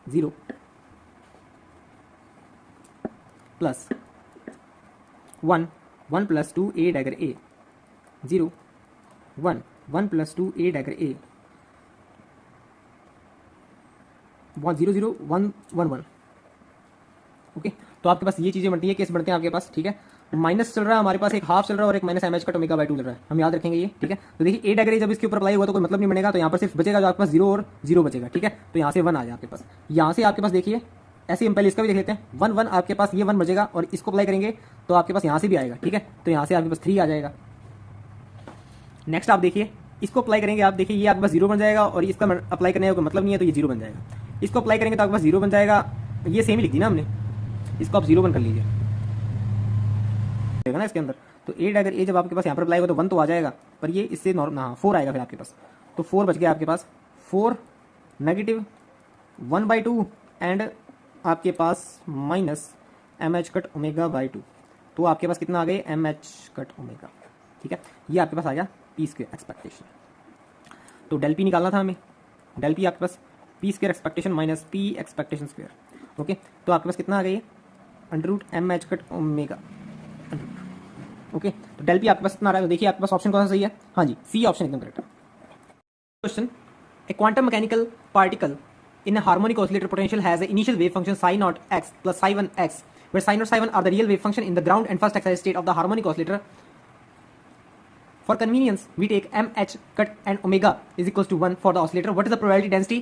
0 + 1 + 2 a dagger A, 0 1 + 2 a dagger A, 0 0 1 1 1। Okay, तो आपके पास ये चीज़ें बनती है, केस बनते हैं आपके पास। ठीक है, माइनस चल रहा है हमारे पास, एक हाफ चल रहा है और एक माइनस एम एच कट ω/2 चल रहा है, हम याद रखेंगे ये। ठीक है, तो देखिए ए डैगर ए जब इसके ऊपर अप्लाई हुआ तो कोई मतलब नहीं बनेगा, तो यहाँ पर सिर्फ बचेगा जो आपके पास 0 और 0 बचेगा। ठीक है, तो यहाँ से 1 आ जाए आपके पास, यहाँ से आपके पास देखिए ऐसे हम पहले इसका भी देख लेते हैं। 1 1 आपके पास ये 1 बचेगा, और इसको अप्लाई करेंगे तो आपके पास यहाँ से भी आएगा। ठीक है, तो यहाँ से आपके पास 3 आ जाएगा। नेक्स्ट आप देखिए, इसको अप्लाई करेंगे आप, देखिए ये आपके पास 0 बन जाएगा, और इसका अप्लाई करने का कोई मतलब नहीं है, तो ये 0 बन जाएगा। इसको अप्लाई करेंगे तो आपके पास 0 बन जाएगा, ये सेम ही लिख दी ना हमने, इसको आप 0 1 कर लीजिए ना इसके अंदर। तो ए डैगर ए जब आपके पास यहाँ पर अप्लाई होगा तो 1 तो आ जाएगा, पर ये इससे नॉर्मल, हाँ 4 आएगा फिर आपके पास, तो 4 बच गया आपके पास। 4 नेगेटिव 1/2 एंड आपके पास माइनस एम एच कट ω/2, तो आपके पास कितना आ गया, एम एच कट ओमेगा। ठीक है, ये आपके पास आ गया पी स्क्वायर एक्सपेक्टेशन। तो डेल पी निकालना था हमें, डेल पी आपके पास p square expectation minus p expectation square. Okay, तो आपके पास कितना आ गया, √mh/ω। ओके, तो डेल पी आपके पास कितना आ रहा है, तो देखिए आपके पास ऑप्शन कौन सा सही है, हाँ जी सी ऑप्शन एकदम करेक्ट है। Question, A quantum mechanical particle in a harmonic oscillator potential has an initial wave function psi naught x plus psi 1 x, where psi naught psi 1 are the real wave function in the ground and first excited state of the harmonic oscillator. For convenience, we take m h cut and omega is equals to 1 for the oscillator. What is the probability density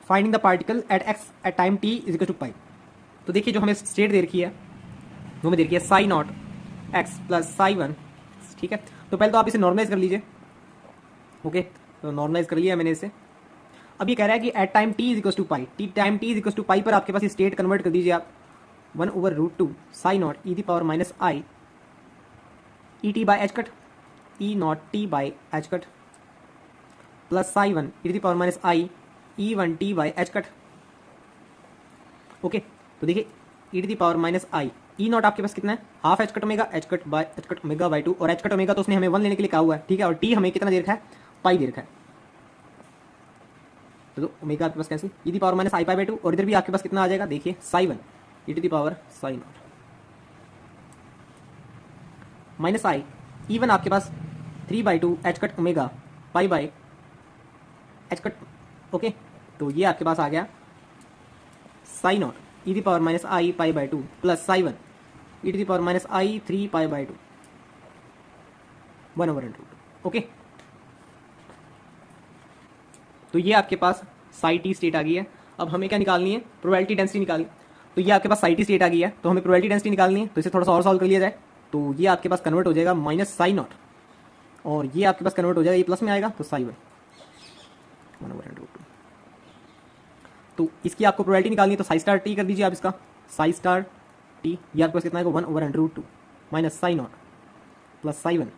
finding the particle at x at time t is equal to pi? तो देखिए जो हमें स्टेट दे रखी है वो हमें दे रखी है psi naught x plus psi 1। ठीक है, तो पहले तो आप इसे नॉर्मलाइज कर लीजिए। ओके, तो नॉर्मलाइज कर लिया मैंने इसे। अब ये कह रहा है कि at time t is equal to pi, time t is equal to pi पर आपके पास स्टेट कन्वर्ट कर दीजिए आप 1/√2 psi naught e ⁻⁻ i E t by H cut E naught t by H cut plus psi 1 e⁻⁻ i e1t by H cut. Okay, तो देखिए e⁻⁻ i ई नॉट आपके पास कितना है, half H cut omega, h cut ω/2, और एच कट ओमेगा तो उसने हमें 1 लेने के लिए कहा हुआ है। ठीक है, और टी हमें कितना दे रखा है, पाई दे रखा है, तो ओमेगा आपके पास कैंसिल, e⁻⁻ i/2, और इधर भी आपके पास कितना आ जाएगा, देखिए psi 1 e⁻⁻ minus i e1 आपके पास 3/2 h cut omega pi by H cut. Okay, तो ये आपके पास आ गया psi naught e the power minus i pi by two plus psi one e to the power minus i 3 pi by two 1/√। Okay, तो ये आपके पास साई टी स्टेट आ गई है। अब हमें क्या निकालनी है? प्रोबेबिलिटी डेंसिटी निकालनी। तो ये आपके पास साई टी स्टेट आ गई है, तो हमें प्रोबेबिलिटी डेंसिटी निकालनी है। तो इसे थोड़ा सा और सॉल्व कर लिया जाए, तो ये आपके पास कन्वर्ट हो जाएगा माइनस साई नॉट, और ये आपके पास कन्वर्ट हो जाएगा, ये प्लस में आएगा तो साई वन 1/√2। तो इसकी आपको प्रोबेबिलिटी निकालनी है, तो साई स्टार टी कर दीजिए आप इसका, साई स्टार टी, ये आपके पास कितना आएगा 1/√2 minus psi not plus psi one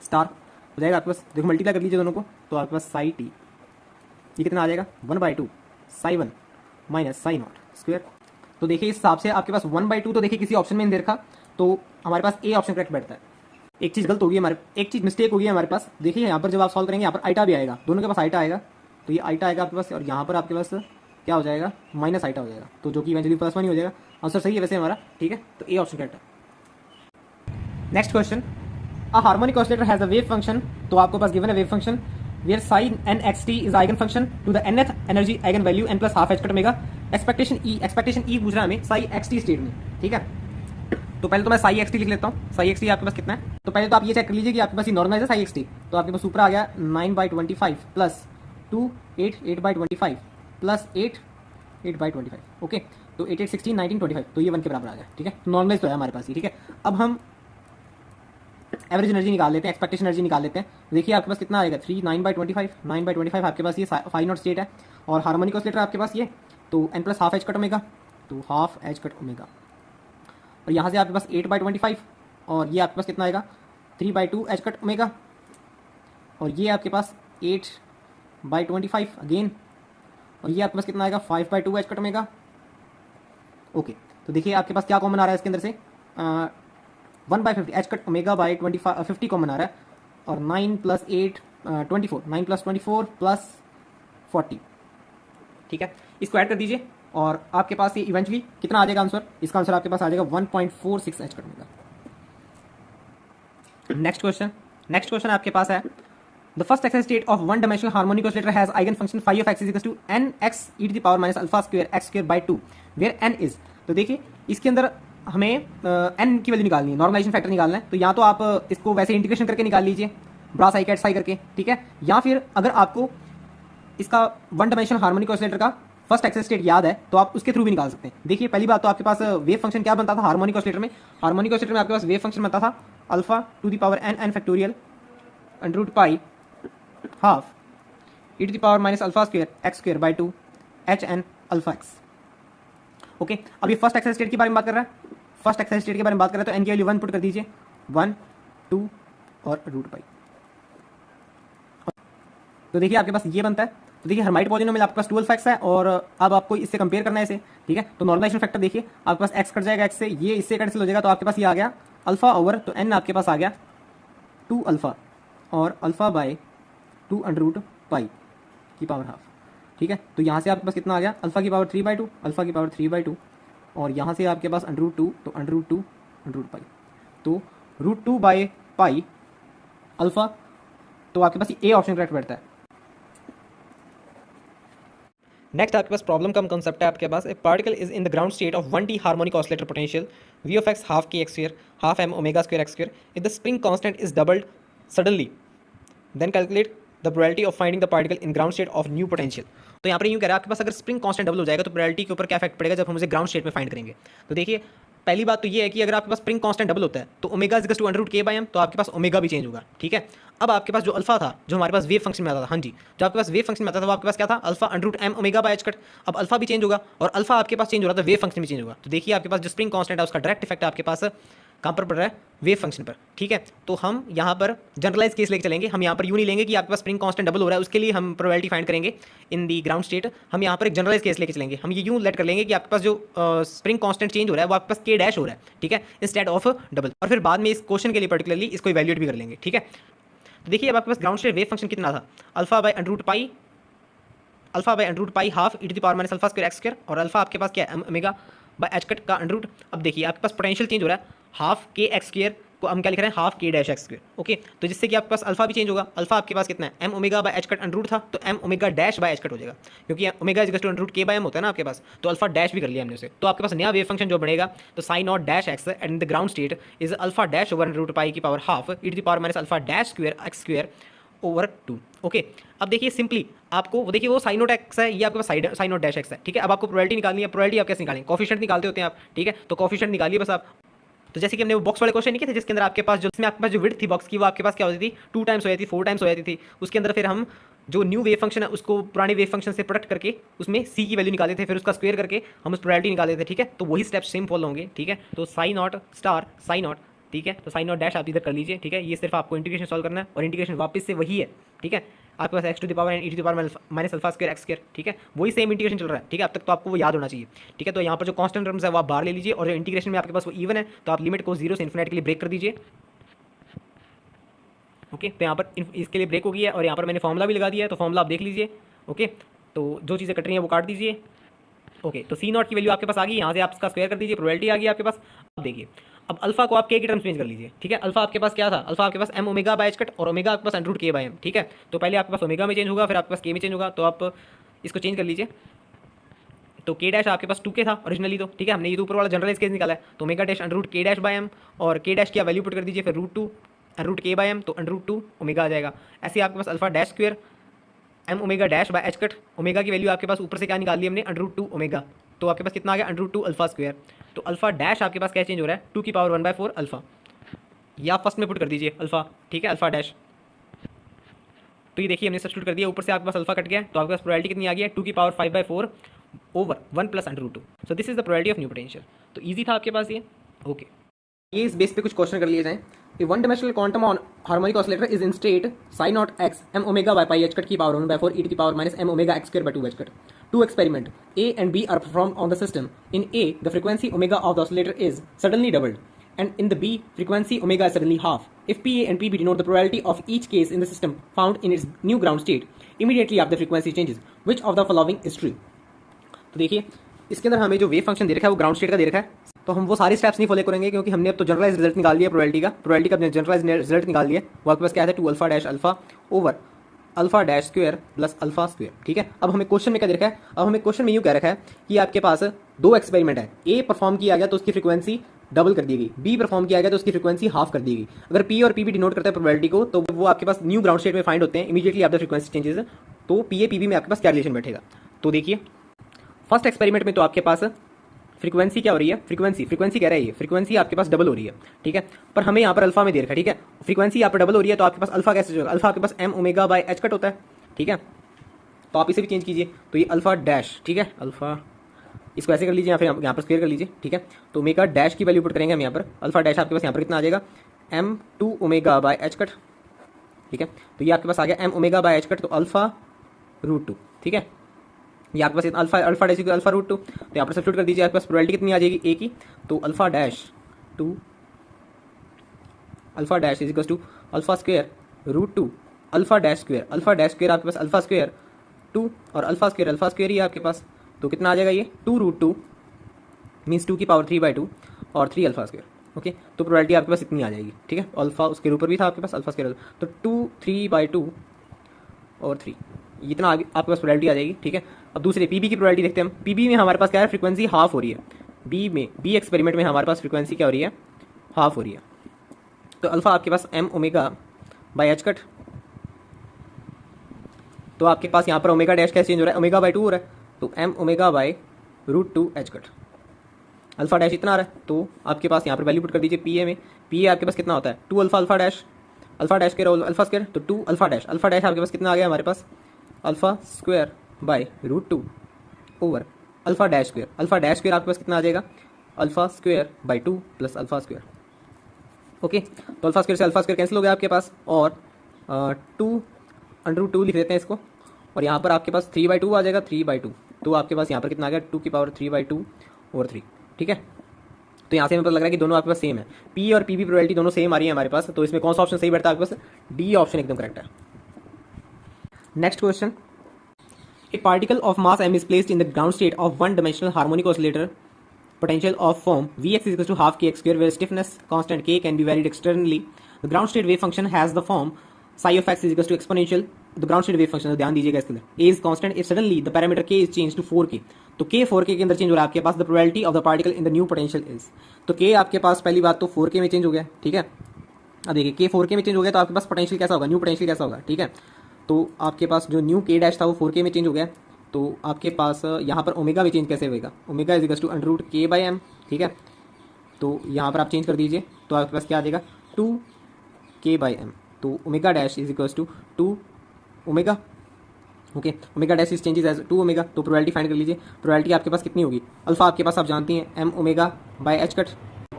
star हो जाएगा आपके पास। देखो मल्टीप्लाई कर लीजिए दोनों को, तो आपके पास साई टी ये कितना आ जाएगा 1/2 psi one minus psi not square. तो देखिए इस हिसाब से आपके पास 1/2 तो देखिए किसी ऑप्शन में नहीं दे रखा, तो हमारे पास ए ऑप्शन करेक्ट बैठता है। एक चीज़ गलत होगी हमारे, एक चीज़ मिस्टेक होगी हमारे पास। देखिए यहाँ पर जब आप सॉल्व करेंगे, यहाँ पर आइटा भी आएगा, दोनों के पास आइटा आएगा, तो ये आइटा आएगा आपके पास, और यहाँ पर आपके पास क्या हो जाएगा माइनस आइटा हो जाएगा, तो जो कि इवेंचुअली प्लस वन ही हो जाएगा। आंसर सही है वैसे हमारा, ठीक है, तो ए ऑप्शन करेक्ट है। Next question, a harmonic oscillator has a wave function. तो आपके पास गिवन है wave function where psi n x t is eigen function to the nth energy eigen value n plus half h cut omega। Expectation E पूछ रहा है हमें साई एक्स टी स्टेट में, ठीक है। तो पहले तो मैं साई एक्स टी लिख लेता हूँ। साई एक्स टी आपके पास कितना है? तो पहले तो आप ये चेक कर लीजिए कि आपके पास ये नॉर्मलाइज है साई एक्स टी। तो आपके पास ऊपर आ गया 9/25 प्लस 2 8/25 प्लस 8/25। ओके, तो 8 8 16 19 25, तो ये 1 के बराबर आ गया, ठीक है। नॉर्मलाइज तो है हमारे पास ये, ठीक है। अब हम एवरेज एनर्जी निकाल लेते हैं, एक्सपेक्टेशन एनर्जी निकाल लेते हैं। देखिए आपके पास कितना आएगा 3 9/25 9/25 आपके पास ये फाई नॉट स्टेट है, और हार्मोनिक ऑसिलेटर आपके पास ये, तो n plus half H cut omega, तो हाफ एच कट ओमेगा, और यहाँ से आपके पास 8/25, और ये आपके पास कितना आएगा 3/2 एच कट ओमेगा, और ये आपके पास 8/25 अगेन, और ये आपके पास कितना आएगा 5/2 एच कट ओमेगा। ओके, तो देखिए आपके पास क्या कॉमन आ रहा है इसके अंदर से, 1/50 h cut omega by 50 common आ रहा है, और 9 + 8 24 9 + 24 प्लस 40, ठीक है। इसको ऐड कर दीजिए, और आपके पास ये इवेंचुअली कितना आ जाएगा आंसर? इसका आंसर आपके पास आ जाएगा 1.46 h cut omega. Next question आपके पास है, the first excited state of one dimensional harmonic oscillator has eigen function phi of x is equal to nx e to the power minus alpha square x square by 2 where n is. तो देखिए इसके अंदर हमें n की वैल्यू निकालनी है, नॉर्मलाइजेशन फैक्टर निकालना है। तो या तो आप इसको वैसे इंटीग्रेशन करके निकाल लीजिए, ब्रा साई कैट साई करके, ठीक है, या फिर अगर आपको इसका वन डायमेंशनल हार्मोनिक ऑसिलेटर का फर्स्ट एक्साइज स्टेट याद है तो आप उसके थ्रू भी निकाल सकते हैं। देखिए पहली बात तो आपके पास वेव फंक्शन क्या बनता था हार्मोनिक ऑसिलेटर में? हार्मोनिक ऑसिलेटर में आपके पास वेव फंक्शन बनता था alpha to the power n factorial under root pi half e to the power minus alpha square x square by 2 h n alpha x। Okay, अब ये फर्स्ट एक्साइज स्टेट के बारे में बात कर रहा है, फर्स्ट एक्साइज स्टेट के बारे में बात कर रहा है, तो n की वैल्यू 1 पुट कर दीजिए, 1 2 और रूट पाई। तो देखिए आपके पास ये बनता है। तो देखिए हर्माइट पॉलिनोमियल आपके पास 12 x है, और अब आपको इससे कंपेयर करना है इसे, ठीक है। तो नॉर्मलाइजेशन फैक्टर देखिए आपके पास x कट जाएगा x से, ये इससे कैंसिल हो जाएगा, तो आपके पास ये आ गया अल्फा ओवर, तो n आपके पास आ गया 2 अल्फा और alpha by 2 under root pi की पावर हाफ, ठीक है। तो यहाँ से आपके पास कितना आ गया अल्फा की पावर 3/2 अल्फा की पावर 3/2, और यहाँ से आपके पास अंडर रूट 2, तो under root 2 under root pi, तो रूट 2 बाय पाई अल्फा। तो आपके पास ए ऑप्शन करेक्ट बैठता है। नेक्स्ट आपके पास प्रॉब्लम का कंसेप्ट है आपके पास, a particle is in the ground state of 1t harmonic oscillator potential v of x half k x square half m omega square x square if the spring constant is doubled suddenly then calculate the probability of finding the particle in ground state of new potential. तो यहाँ पर यूँ कह रहा है आपके पास अगर स्प्रिंग कांस्टेंट डबल हो जाएगा तो प्रोबेबिलिटी के ऊपर क्या इफेक्ट पड़ेगा जब हम उसे ग्राउंड स्टेट में फाइंड करेंगे। तो देखिए पहली बात तो ये है कि अगर आपके पास स्प्रिंग कांस्टेंट डबल होता है तो omega is to under root k by m, तो आपके पास ओमेगा भी चेंज होगा, ठीक है। अब आपके पास जो अल्फा था जो हमारे पास वेव फंक्शन में आता था, हाँ जी, जो आपके पास वेव फंक्शन में आता था वो आपके पास क्या था alpha under root m omega by h cut. अब अल्फा भी चेंज होगा और अल्फा आपके पास चेंज हो रहा था वेव फंक्शन भी चेंज होगा। तो देखिए आपके पास जो स्प्रिंग कांस्टेंट है उसका डायरेक्ट इफेक्ट आपके पास कहाँ पर पड़ रहा है वेव फंक्शन पर, ठीक है। तो हम यहाँ पर जनरलाइज केस लेके चलेंगे, हम यहाँ पर यूँ नहीं लेंगे कि आपके पास स्प्रिंग कांस्टेंट डबल हो रहा है उसके लिए हम प्रोबेबिलिटी फाइंड करेंगे इन दी ग्राउंड स्टेट। हम यहाँ पर एक जनरलाइज केस लेके चलेंगे, हम ये यूँ लेट कर लेंगे कि आपके पास जो स्प्रिंग कांस्टेंट चेंज हो रहा है वो आपके पास के डैश हो रहा है, ठीक है, इंस्टेड ऑफ डबल, और फिर बाद में इस क्वेश्चन के लिए पर्टिकुलरली इसको इवैल्यूएट भी कर लेंगे, ठीक है। तो देखिए अब आपके पास ग्राउंड स्टेट वेव फंक्शन कितना था alpha by under root pi half e to the power minus alpha square x square, और अल्फा आपके पास क्या है ओमेगा बाय एच कट का अंडर रूट। अब देखिए आपके पास पोटेंशियल चेंज हो रहा है हाफ के एक्स स्क्वायर को हम क्या लिख रहे हैं हाफ के डैश एक्स स्क्वायर। ओके, तो जिससे कि आपके पास अल्फा भी चेंज होगा। अल्फा आपके पास कितना है, m omega by h cut under root था, तो m omega dash by h cut हो जाएगा, क्योंकि omega is equal to under root के बाय एम होता है ना आपके पास, तो अल्फा डैश भी कर लिया हमने उसे। तो आपके पास नया वेव फंक्शन जो बनेगा, तो psi naught dash x and the ground state is alpha dash over under root pi की power half e to the power minus alpha dash square x square over 2। Okay, अब देखिए सिंपली आपको वो देखिए वो साइन नोट एक्स है, ये आपके पास साइन नोट डैश एक्स है। ठीक है, अब आपको प्रोबेबिलिटी निकालनी है। प्रोबेबिलिटी आप कैसे निकालेंगे, कोफिशिएंट निकालते होते हैं आप। ठीक है, तो कोफिशिएंट निकालिए बस आप। तो जैसे कि हमने वो बॉक्स वाले क्वेश्चन नहीं किए थे, जिसके अंदर आपके पास जो इसमें आपके पास जो विड्थ थी बॉक्स की, वो आपके पास क्या होती थी, 2 टाइम्स हो जाती थी, 4 टाइम्स हो जाती थी। उसके अंदर फिर हम जो न्यू वेव फंक्शन है उसको पुराने वेव फंक्शन से प्रोडक्ट करके उसमें सी की वैल्यू निकाले थे, फिर उसका स्क्वायर करके हम उस प्रोबेबिलिटी निकाले थे। ठीक है, तो वही स्टेप्स सेम फॉलो होंगे। ठीक है, तो psi naught star psi naught, ठीक है, तो साइन नॉट डैश आप इधर कर लीजिए। ठीक है, ये सिर्फ आपको इंटीग्रेशन सॉल्व करना है, और इंटीग्रेशन वापस से वही है। ठीक है, आपके पास x to the power n e to the power minus alpha square x square. ठीक है, वही सेम इंटीग्रेशन चल रहा है। ठीक है, अब तक तो आपको वो याद होना चाहिए। ठीक है, तो यहाँ पर जो कांस्टेंट टर्म्स है वो आप बाहर ले लीजिए, और जो इंटीग्रेशन में आपके पास वो इवन है, तो आप लिमिट को 0 से इन्फिनिटी के लिए ब्रेक कर दीजिए। ओके, तो यहाँ पर इसके लिए ब्रेक हो गई है, और यहाँ पर मैंने फॉर्मुला भी लगा दिया है, तो फॉर्मुला आप देख लीजिए। ओके, तो जो चीज़ें कट रही हैं वो काट दीजिए। ओके, तो सी नॉट की वैल्यू आपके पास आ गई, यहाँ से आप इसका स्क्वायर कर दीजिए, प्रोबेबिलिटी आ गई आपके पास। अब देखिए, अब अल्फा को आप के की टर्म्स चेंज कर लीजिए। ठीक है, अल्फा आपके पास क्या था, अल्फा आपके पास m omega by h cut, और ओमेगा आपके पास अंडर रूट के बाय एम। ठीक है, तो पहले आपके पास ओमेगा में चेंज होगा, फिर आपके पास के में चेंज होगा, तो आप इसको चेंज कर लीजिए। तो के डैश आपके पास 2 के था ओरिजिनली, तो ठीक है, हमने ये तो ऊपर वाला जनरलाइज केस निकाला है, तो ओमेगा डैश अंडर रूट के डैश बाय एम, और के डैश की वैल्यू पुट कर दीजिए, फिर √2 अंडर रूट के बाय एम, तो अंडर रूट 2 ओमेगा आ जाएगा। ऐसे आपके पास alpha dash square m omega dash by h cut, omega की वैल्यू आपके पास ऊपर से क्या निकाल ली हमने, अंडर रूट 2 ओमेगा, तो आपके पास कितना आ गया, अंडर रूट 2 अल्फा स्क्वायर। तो अल्फा डैश आपके पास क्या चेंज हो रहा है, 2 की पावर 1/4 अल्फा, ये आप फर्स्ट में पुट कर दीजिए अल्फा। ठीक है, अल्फा डैश, तो ये देखिए हमने सब्स्टिट्यूट कर दिया, ऊपर से आपके पास अल्फा कट गया, तो आपके पास प्रोबेबिलिटी कितनी आ गई है, 2 की power 5/4 over 1 plus under root 2। So this is the probability of new potential. तो ईजी था आपके पास ये। ओके, ये इस बेस पे कुछ क्वेश्चन कर लिए जाएं। A one dimensional quantum harmonic oscillator is in state psi not x m omega by pi h cut की power 1/4 e to the power minus m omega x square by 2 h cut. Two experiment A and B are performed on the system. In A, the frequency omega of the oscillator is suddenly doubled, and in the B, frequency omega is suddenly half. If PA and PB denote the probability of each case in the system found in its new ground state, immediately after the frequency changes, which of the following is true? तो देखिए इसके अंदर हमें जो वेव फंक्शन दे रखा है वो ग्राउंड स्टेट का दे रखा है, तो हम वो सारे स्टेप्स नहीं फॉलो करेंगे, क्योंकि हमने अब तो जनरलाइज रिजल्ट निकाल लिया प्रोबेबिलिटी का जनरलाइज रिजल्ट निकाल लिया। वो आपके पास क्या है, 2 alpha dash alpha over alpha dash square plus alpha square. ठीक है, अब हमें क्वेश्चन में क्या दे रखा है, अब हमें क्वेश्चन में यूँ कह रखा है कि आपके पास 2 एक्सपेरिमेंट है, ए परफॉर्म किया गया तो उसकी फ्रीक्वेंसी डबल कर दी गई, बी परफॉर्म किया गया तो उसकी फ्रीक्वेंसी हाफ कर दी गई। अगर पी और पी भी डिनोट करते हैं प्रोबेबिलिटी को, तो वो आपके पास न्यू ग्राउंड स्टेट में फाइंड होते हैं इमीडिएटली आफ्टर फ्रीक्वेंसी चेंजेस, तो पी ए पी बी में आपके पास क्या रिलेशन बैठेगा। तो देखिए फर्स्ट एक्सपेरिमेंट में तो आपके पास फ्रीक्वेंसी क्या हो रही है, फ्रीक्वेंसी कह रहा है, ये फ्रीक्वेंसी आपके पास डबल हो रही है। ठीक है, पर हमें यहाँ पर अल्फा में दे रखा है। ठीक है, फ्रीक्वेंसी यहाँ पर डबल हो रही है, तो आपके पास अल्फा कैसे होगा, अल्फा आपके पास m omega by h cut होता है। ठीक है, तो आप इसे भी चेंज कीजिए, तो ये अल्फा डैश, ठीक है, अल्फा इसको ऐसे कर लीजिए, या फिर यहाँ पर स्क्वायर कर लीजिए। ठीक है, तो ओमेगा डैश की वैल्यू पुट करेंगे हम यहाँ पर, अल्फा डैश आपके पास यहाँ पर कितना आ जाएगा, m2 omega by h cut. ठीक है, तो ये आपके पास आ गया m omega by h cut, तो अल्फा √2। ठीक है, ये आपके पास अल्फा डैश अल्फा √2, तो यहाँ पर सब्स्टिट्यूट कर दीजिए, आपके पास प्रोबेबिलिटी कितनी आ जाएगी ए की, तो alpha dash is equal to alpha square √2 alpha dash square आपके पास अल्फा स्क्वायर 2 और अल्फा स्क्वायर ही है आपके पास, तो कितना आ जाएगा ये 2 √2 मीन्स 2 की पावर 3/2 और 3 अल्फा स्क्वायर। ओके, तो प्रोबेबिलिटी आपके पास इतनी आ जाएगी। ठीक है, अल्फा उसके ऊपर भी था आपके पास अल्फा स्क्वायर, तो 2 3/2 और 3, इतना आपके पास प्रोबेबिलिटी आ जाएगी। ठीक है, अब दूसरे पीबी की प्रोबेबिलिटी देखते हैं हम। पीबी में हमारे पास क्या है, फ्रीक्वेंसी हाफ हो रही है, बी एक्सपेरिमेंट में हमारे पास फ्रीक्वेंसी क्या हो रही है, हाफ हो रही है। तो अल्फा आपके पास m omega by h cut, तो आपके पास यहाँ पर ओमेगा डैश कैसे चेंज हो रहा है, ओमेगा बाय 2 हो रहा है, तो m omega by √2 h cut. Alpha dash इतना आ रहा है, तो आपके पास यहाँ पर वैल्यू पुट कर दीजिए पी ए में, पी ए आपके पास कितना होता है 2 अल्फा डैश के रोल अल्फा स्क्वायर, तो 2 अल्फा डैश आपके पास कितना आ गया हमारे पास, alpha square by √2 over alpha dash square आपके पास कितना आ जाएगा, alpha square by 2 plus alpha square. Okay, तो अल्फा स्क्वायर से अल्फा स्क्वायर कैंसिल हो गया आपके पास, और 2 √2 लिख देते हैं इसको, और यहाँ पर आपके पास 3/2 आ जाएगा, 3/2, तो आपके पास यहाँ पर कितना आ गया 2 की पावर 3/2 और 3। ठीक है, तो यहाँ से हमें पता लग रहा है कि दोनों आपके पास सेम है, पी और पी बी प्रोबेबिलिटी दोनों सेम आ रही है हमारे पास, तो इसमें कौन सा ऑप्शन सही बैठता है आपके पास, डी ऑप्शन एकदम करेक्ट है। Next question, A particle of mass m is placed in the ground state of one dimensional harmonic oscillator potential of form Vx is equal to half kx square, where stiffness constant k can be varied externally. The ground state wave function has the form psi of x is equal to exponential. The ground state wave function, ध्यान दीजिएगा इसके अंदर, a is constant if suddenly the parameter k is changed to 4k. तो k 4k के अंदर चेंज हो रहा है आपके पास. the probability of the particle in the new potential is, तो k आपके पास पहली बात तो 4k में चेंज हो गया, ठीक है. अब देखिए k 4k में चेंज हो गया तो आपके पास पोटेंशियल कैसा होगा, न्यू पोटेंशियल कैसा होगा, ठीक है. तो आपके पास जो न्यू k डैश था वो 4k में चेंज हो गया. तो आपके पास यहाँ पर ओमेगा भी चेंज कैसे होगा, omega is equal to under root k by m, ठीक है. तो यहाँ पर आप चेंज कर दीजिए तो आपके पास क्या आ जाएगा 2k बाई एम. तो omega dash is equal to 2 omega. Okay, omega dash is changes as 2 omega. तो प्रोबेबिलिटी फाइंड कर लीजिए. प्रोबेबिलिटी आपके पास कितनी होगी, अल्फा आपके पास आप जानती हैं m omega by H cut.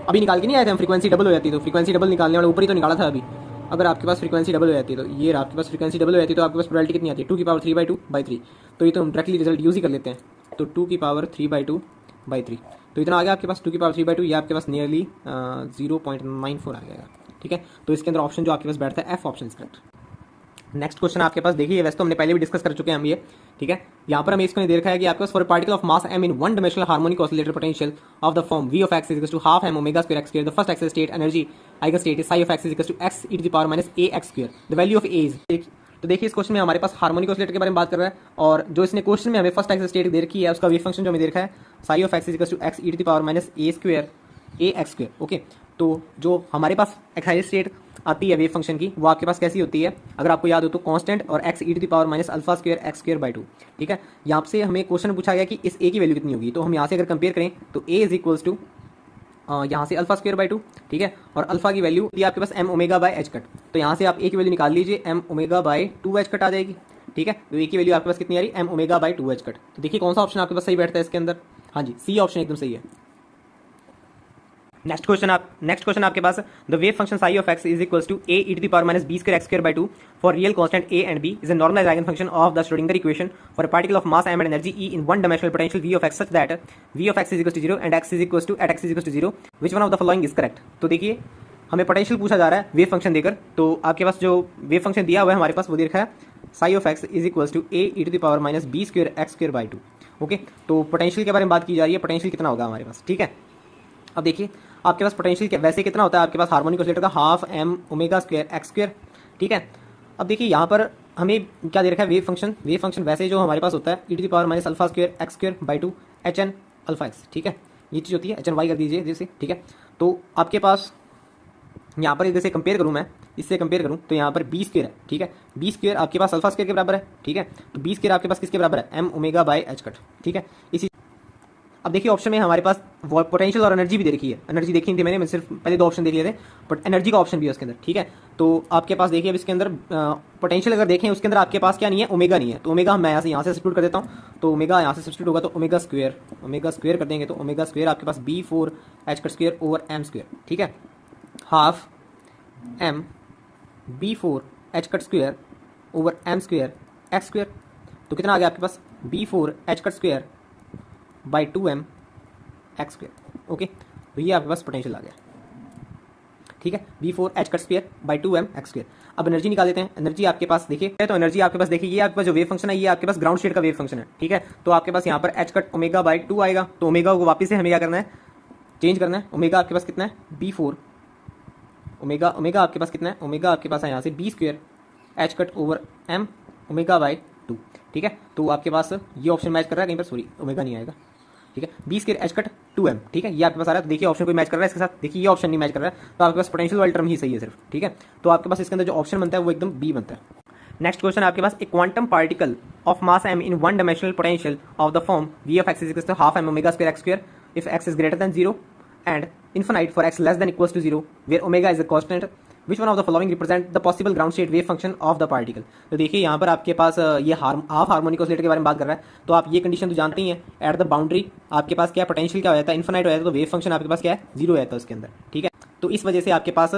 अभी निकाल के नहीं आए थे हम, फ्रीक्वेंसी डबल हो जाती है. तो फ्रीक्वेंसी डबल निकालने वाला ऊपर ही तो निकाला था अभी. अगर आपके पास फ्रीक्वेंसी डबल हो जाती है तो ये आपके पास फ्रीक्वेंसी डबल हो जाती है तो आपके पास प्रोबेबिलिटी कितनी आती है 2 की पावर 3 बाई 2 बाई 3. तो ये तो हम डायरेक्टली रिजल्ट यूज ही कर लेते हैं. तो 2 की पावर 3 बाई 2 बाई 3, तो इतना आ गया आपके पास 2 की पावर 3 बाई 2. ये आपके पास नियरली 0.94 आ जाएगा, ठीक है. तो इसके अंदर ऑप्शन जो आपके पास बैठता है F option is correct. Next question आपके पास देखिए, वैसे तो हमने पहले भी डिस्कस कर चुके हैं हम ये, ठीक है. यहाँ पर हमें इसको दे रखा है कि आपके पास for particle of mass m in one dimensional harmonic oscillator potential of the form v of x is equal to half m omega square x square. The first excited state energy eigen state is psi of x is equal to x e to the power minus a x square. The value of a is, तो देखिए इस क्वेश्चन में हमारे पास हार्मोनिक ऑसिलेटर के बारे में बात कर रहा है. और जो इसने क्वेश्चन में हमें फर्स्ट एक्सिस स्टेट दे रखी है उसका वेव फंक्शन जो हमें दे रखा है psi of x is equal to x e to the power minus a square a x square. Okay, तो जो हमारे पास एक्साइज स्टेट आती है वेव फंक्शन की वो आपके पास कैसी होती है, अगर आपको याद हो तो कांस्टेंट और x e to the power minus alpha square x square by 2, ठीक है. यहाँ से हमें क्वेश्चन पूछा गया कि इस a की वैल्यू कितनी होगी. तो हम यहाँ से अगर कंपेयर करें तो a इज इक्वल्स टू यहाँ से अल्फा स्क्वायर बाई 2, ठीक है. और अल्फा की वैल्यू ये आपके पास m omega by H cut. तो यहाँ से आप a की वैल्यू निकाल लीजिए, m omega by 2 h cut आ जाएगी, ठीक है. तो a की वैल्यू आपके पास कितनी आ रही है m omega by 2 h cut. तो देखिए कौन सा ऑप्शन आपके पास सही बैठता है इसके अंदर. हाँ जी, सी ऑप्शन एकदम सही है. नेक्स्ट क्वेश्चन आपके पास the wave function psi of x is equals to a e to the power minus b square x square by 2 for real constant a and b is a normalized eigen function of the Schrodinger equation for a particle of mass m and energy e in one dimensional potential v of x such that v of x is equals to 0 and x is equals to x is equals to 0 which one of the following is correct. तो देखिए हमें पोटेंशियल पूछा जा रहा है वेव फंक्शन देकर. तो आपके पास जो वेव फंक्शन दिया हुआ है हमारे पास वो दे रखा है psi of x is equals to a e to the power minus b square x square by 2. Okay, तो पोटेंशियल के बारे में बात की जा रही है. पोटेंशियल कितना होगा हमारे पास, ठीक है. अब देखिए आपके पास पोटेंशियल वैसे कितना होता है आपके पास हार्मोनिक ऑसिलेटर का half m omega square x square, ठीक है. अब देखिए यहाँ पर हमें क्या दे रखा है वेव फंक्शन वैसे जो हमारे पास होता है e to the power minus alpha square x square by 2 H n alpha x, ठीक है. ये चीज़ होती है एच एन वाई कर दीजिए जैसे, ठीक है. तो आपके पास यहाँ पर जैसे कंपेयर करूँ मैं, इससे कंपेयर करूँ तो यहाँ पर बी स्क्वायर है, ठीक है. बी स्क्वायर आपके पास अल्फा स्क्वायर के बराबर है, ठीक है. तो बी स्क्वायर आपके पास किसके बराबर है m omega by H cut, ठीक है. इसी अब देखिए ऑप्शन में हमारे पास पोटेंशियल और एनर्जी भी दे रखी है. एनर्जी देखी नहीं थी मैंने सिर्फ पहले 2 ऑप्शन देख लिए थे, बट एनर्जी का ऑप्शन भी है उसके अंदर, ठीक है. तो आपके पास देखिए अब इसके अंदर पोटेंशियल अगर देखें उसके अंदर आपके पास क्या नहीं है, ओमेगा नहीं है. तो ओमेगा मैं यहाँ से सब्स्टिट्यूट कर देता हूँ. तो ओमेगा यहाँ से सब्स्टिट्यूट होगा तो ओमेगा स्क्वायर कर देंगे. तो ओमेगा स्क्वायर आपके पास b4 H cut square over m square, ठीक है. Half m b4 H cut square over m square x square. तो कितना आ गया आपके पास b4 H cut square by 2m x square. Okay, तो ये आपके पास पोटेंशियल आ गया, ठीक है. b4 H cut square by 2m x square. अब एनर्जी निकाल देते हैं. एनर्जी आपके पास देखिए, तो एनर्जी आपके पास देखिए ये आपके पास जो वेव फंक्शन है ये आपके पास ग्राउंड स्टेट का वेव फंक्शन है, ठीक है. तो आपके पास यहाँ पर एच कट ओमेगा बाई 2 आएगा. तो ओमेगा को वापस से हमें क्या करना है, चेंज करना है. ओमेगा आपके पास कितना है b4 ओमेगा आपके पास कितना है, ओमेगा आपके पास है यहाँ से b square H cut over m omega by 2, ठीक है. तो आपके पास ये ऑप्शन मैच कर रहा है कहीं पर, सॉरी ओमेगा नहीं आएगा, ठीक है. B square H cut 2m, ठीक है. ये आपके पास आ रहा है. तो देखिए ऑप्शन कोई मैच कर रहा है इसके साथ, देखिए ये ऑप्शन नहीं मैच कर रहा है. तो आपके पास पोटेंशियल वाली टर्म ही सही है सिर्फ, ठीक है. तो आपके पास इसके अंदर जो ऑप्शन बनता है वो एकदम बी बनता है. नेक्स्ट क्वेश्चन आपके पास a quantum particle of mass m in one dimensional potential of the form v of x is equal to half m omega square x square if x is greater than 0 and infinite for x less than equals to 0 where omega is a constant. Which one of the following represent the possible ground state wave function of the particle. तो देखिए यहाँ पर आपके पास ये हाफ हार्मोनिक ऑसिलेटर के बारे में बात कर रहा है. तो आप ये कंडीशन तो जानते ही हैं, एट द बाउंड्री आपके पास क्या पोटेंशियल क्या हो जाता है, इनफिनाइट हो जाता है. तो वेव फंक्शन आपके पास क्या है, 0 हो जाता है उसके अंदर, ठीक है. तो इस वजह से आपके पास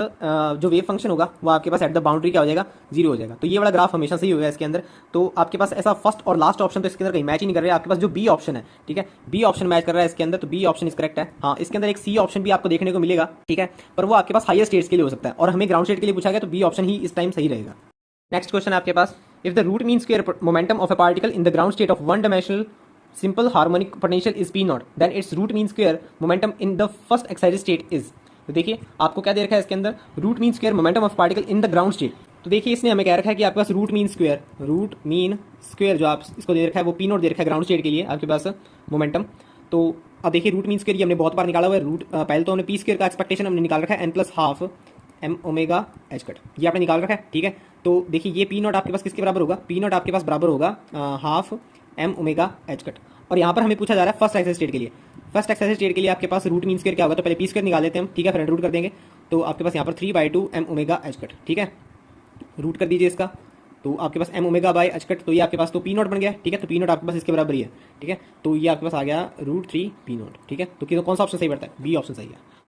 जो वेव फंक्शन होगा वो आपके पास एट द बाउंड्री क्या हो जाएगा, 0 हो जाएगा. तो ये वाला ग्राफ हमेशा सही होगा इसके अंदर. तो आपके पास ऐसा फर्स्ट और लास्ट ऑप्शन तो इसके अंदर कहीं मैच ही नहीं कर रहा है. आपके पास जो बी ऑप्शन है, ठीक है, बी ऑप्शन मैच कर रहा है इसके अंदर. तो बी ऑप्शन इज करेक्ट है. हाँ, इसके अंदर एक सी ऑप्शन भी आपको देखने को मिलेगा, ठीक है, पर वो आपके पास हायर स्टेट्स के लिए हो सकता है और हमें ग्राउंड स्टेट के लिए पूछा गया. तो बी ऑप्शन ही इस टाइम सही रहेगा. नेक्स्ट क्वेश्चन आपके पास if the root mean square momentum of a particle in the ground state of one dimensional simple harmonic potential is p naught, then its root mean square momentum in the first excited state is. तो देखिए आपको क्या दे रखा है इसके अंदर, root mean square momentum of particle in the ground state. तो देखिए इसने हमें कह रखा है कि आपके पास रूट मीन स्क्वायर जो आप इसको दे रखा है वो पी नॉट दे रखा है ग्राउंड स्टेट के लिए आपके पास मोमेंटम। तो अब देखिए रूट मीन स्क्वायर ये हमने बहुत बार निकाला हुआ है, रूट पहले तो हमने पी स्क्वायर का एक्सपेक्टेशन हमने निकाल रखा है n plus half m omega h cut, ये आपने निकाल रखा है, ठीक है। तो देखिए ये पी नॉट आपके पास किसके बराबर होगा, पी नॉट आपके पास बराबर होगा half m omega h cut. और यहाँ पर हमें पूछा जा रहा है फर्स्ट एक्साइटेड स्टेट के लिए। फर्स्ट एक्साइटेड स्टेट के लिए आपके पास रूट मीन स्क्वायर क्या होगा, तो पहले पी स्क्वायर निकाल लेते हैं हम, ठीक है, फिर रूट कर देंगे। तो आपके पास यहाँ पर 3/2 एम ओमेगा एच कट, ठीक है, रूट कर दीजिए इसका। तो आपके पास m omega by H cut, तो ये आपके पास तो पी नॉट बन गया, ठीक है। तो पी नॉट आपके पास इसके बराबर ही है, ठीक है। तो ये आपके पास आ गया √3 पी नॉट, ठीक है। तो कौन सा ऑप्शन सही पड़ता है, बी ऑप्शन सही है।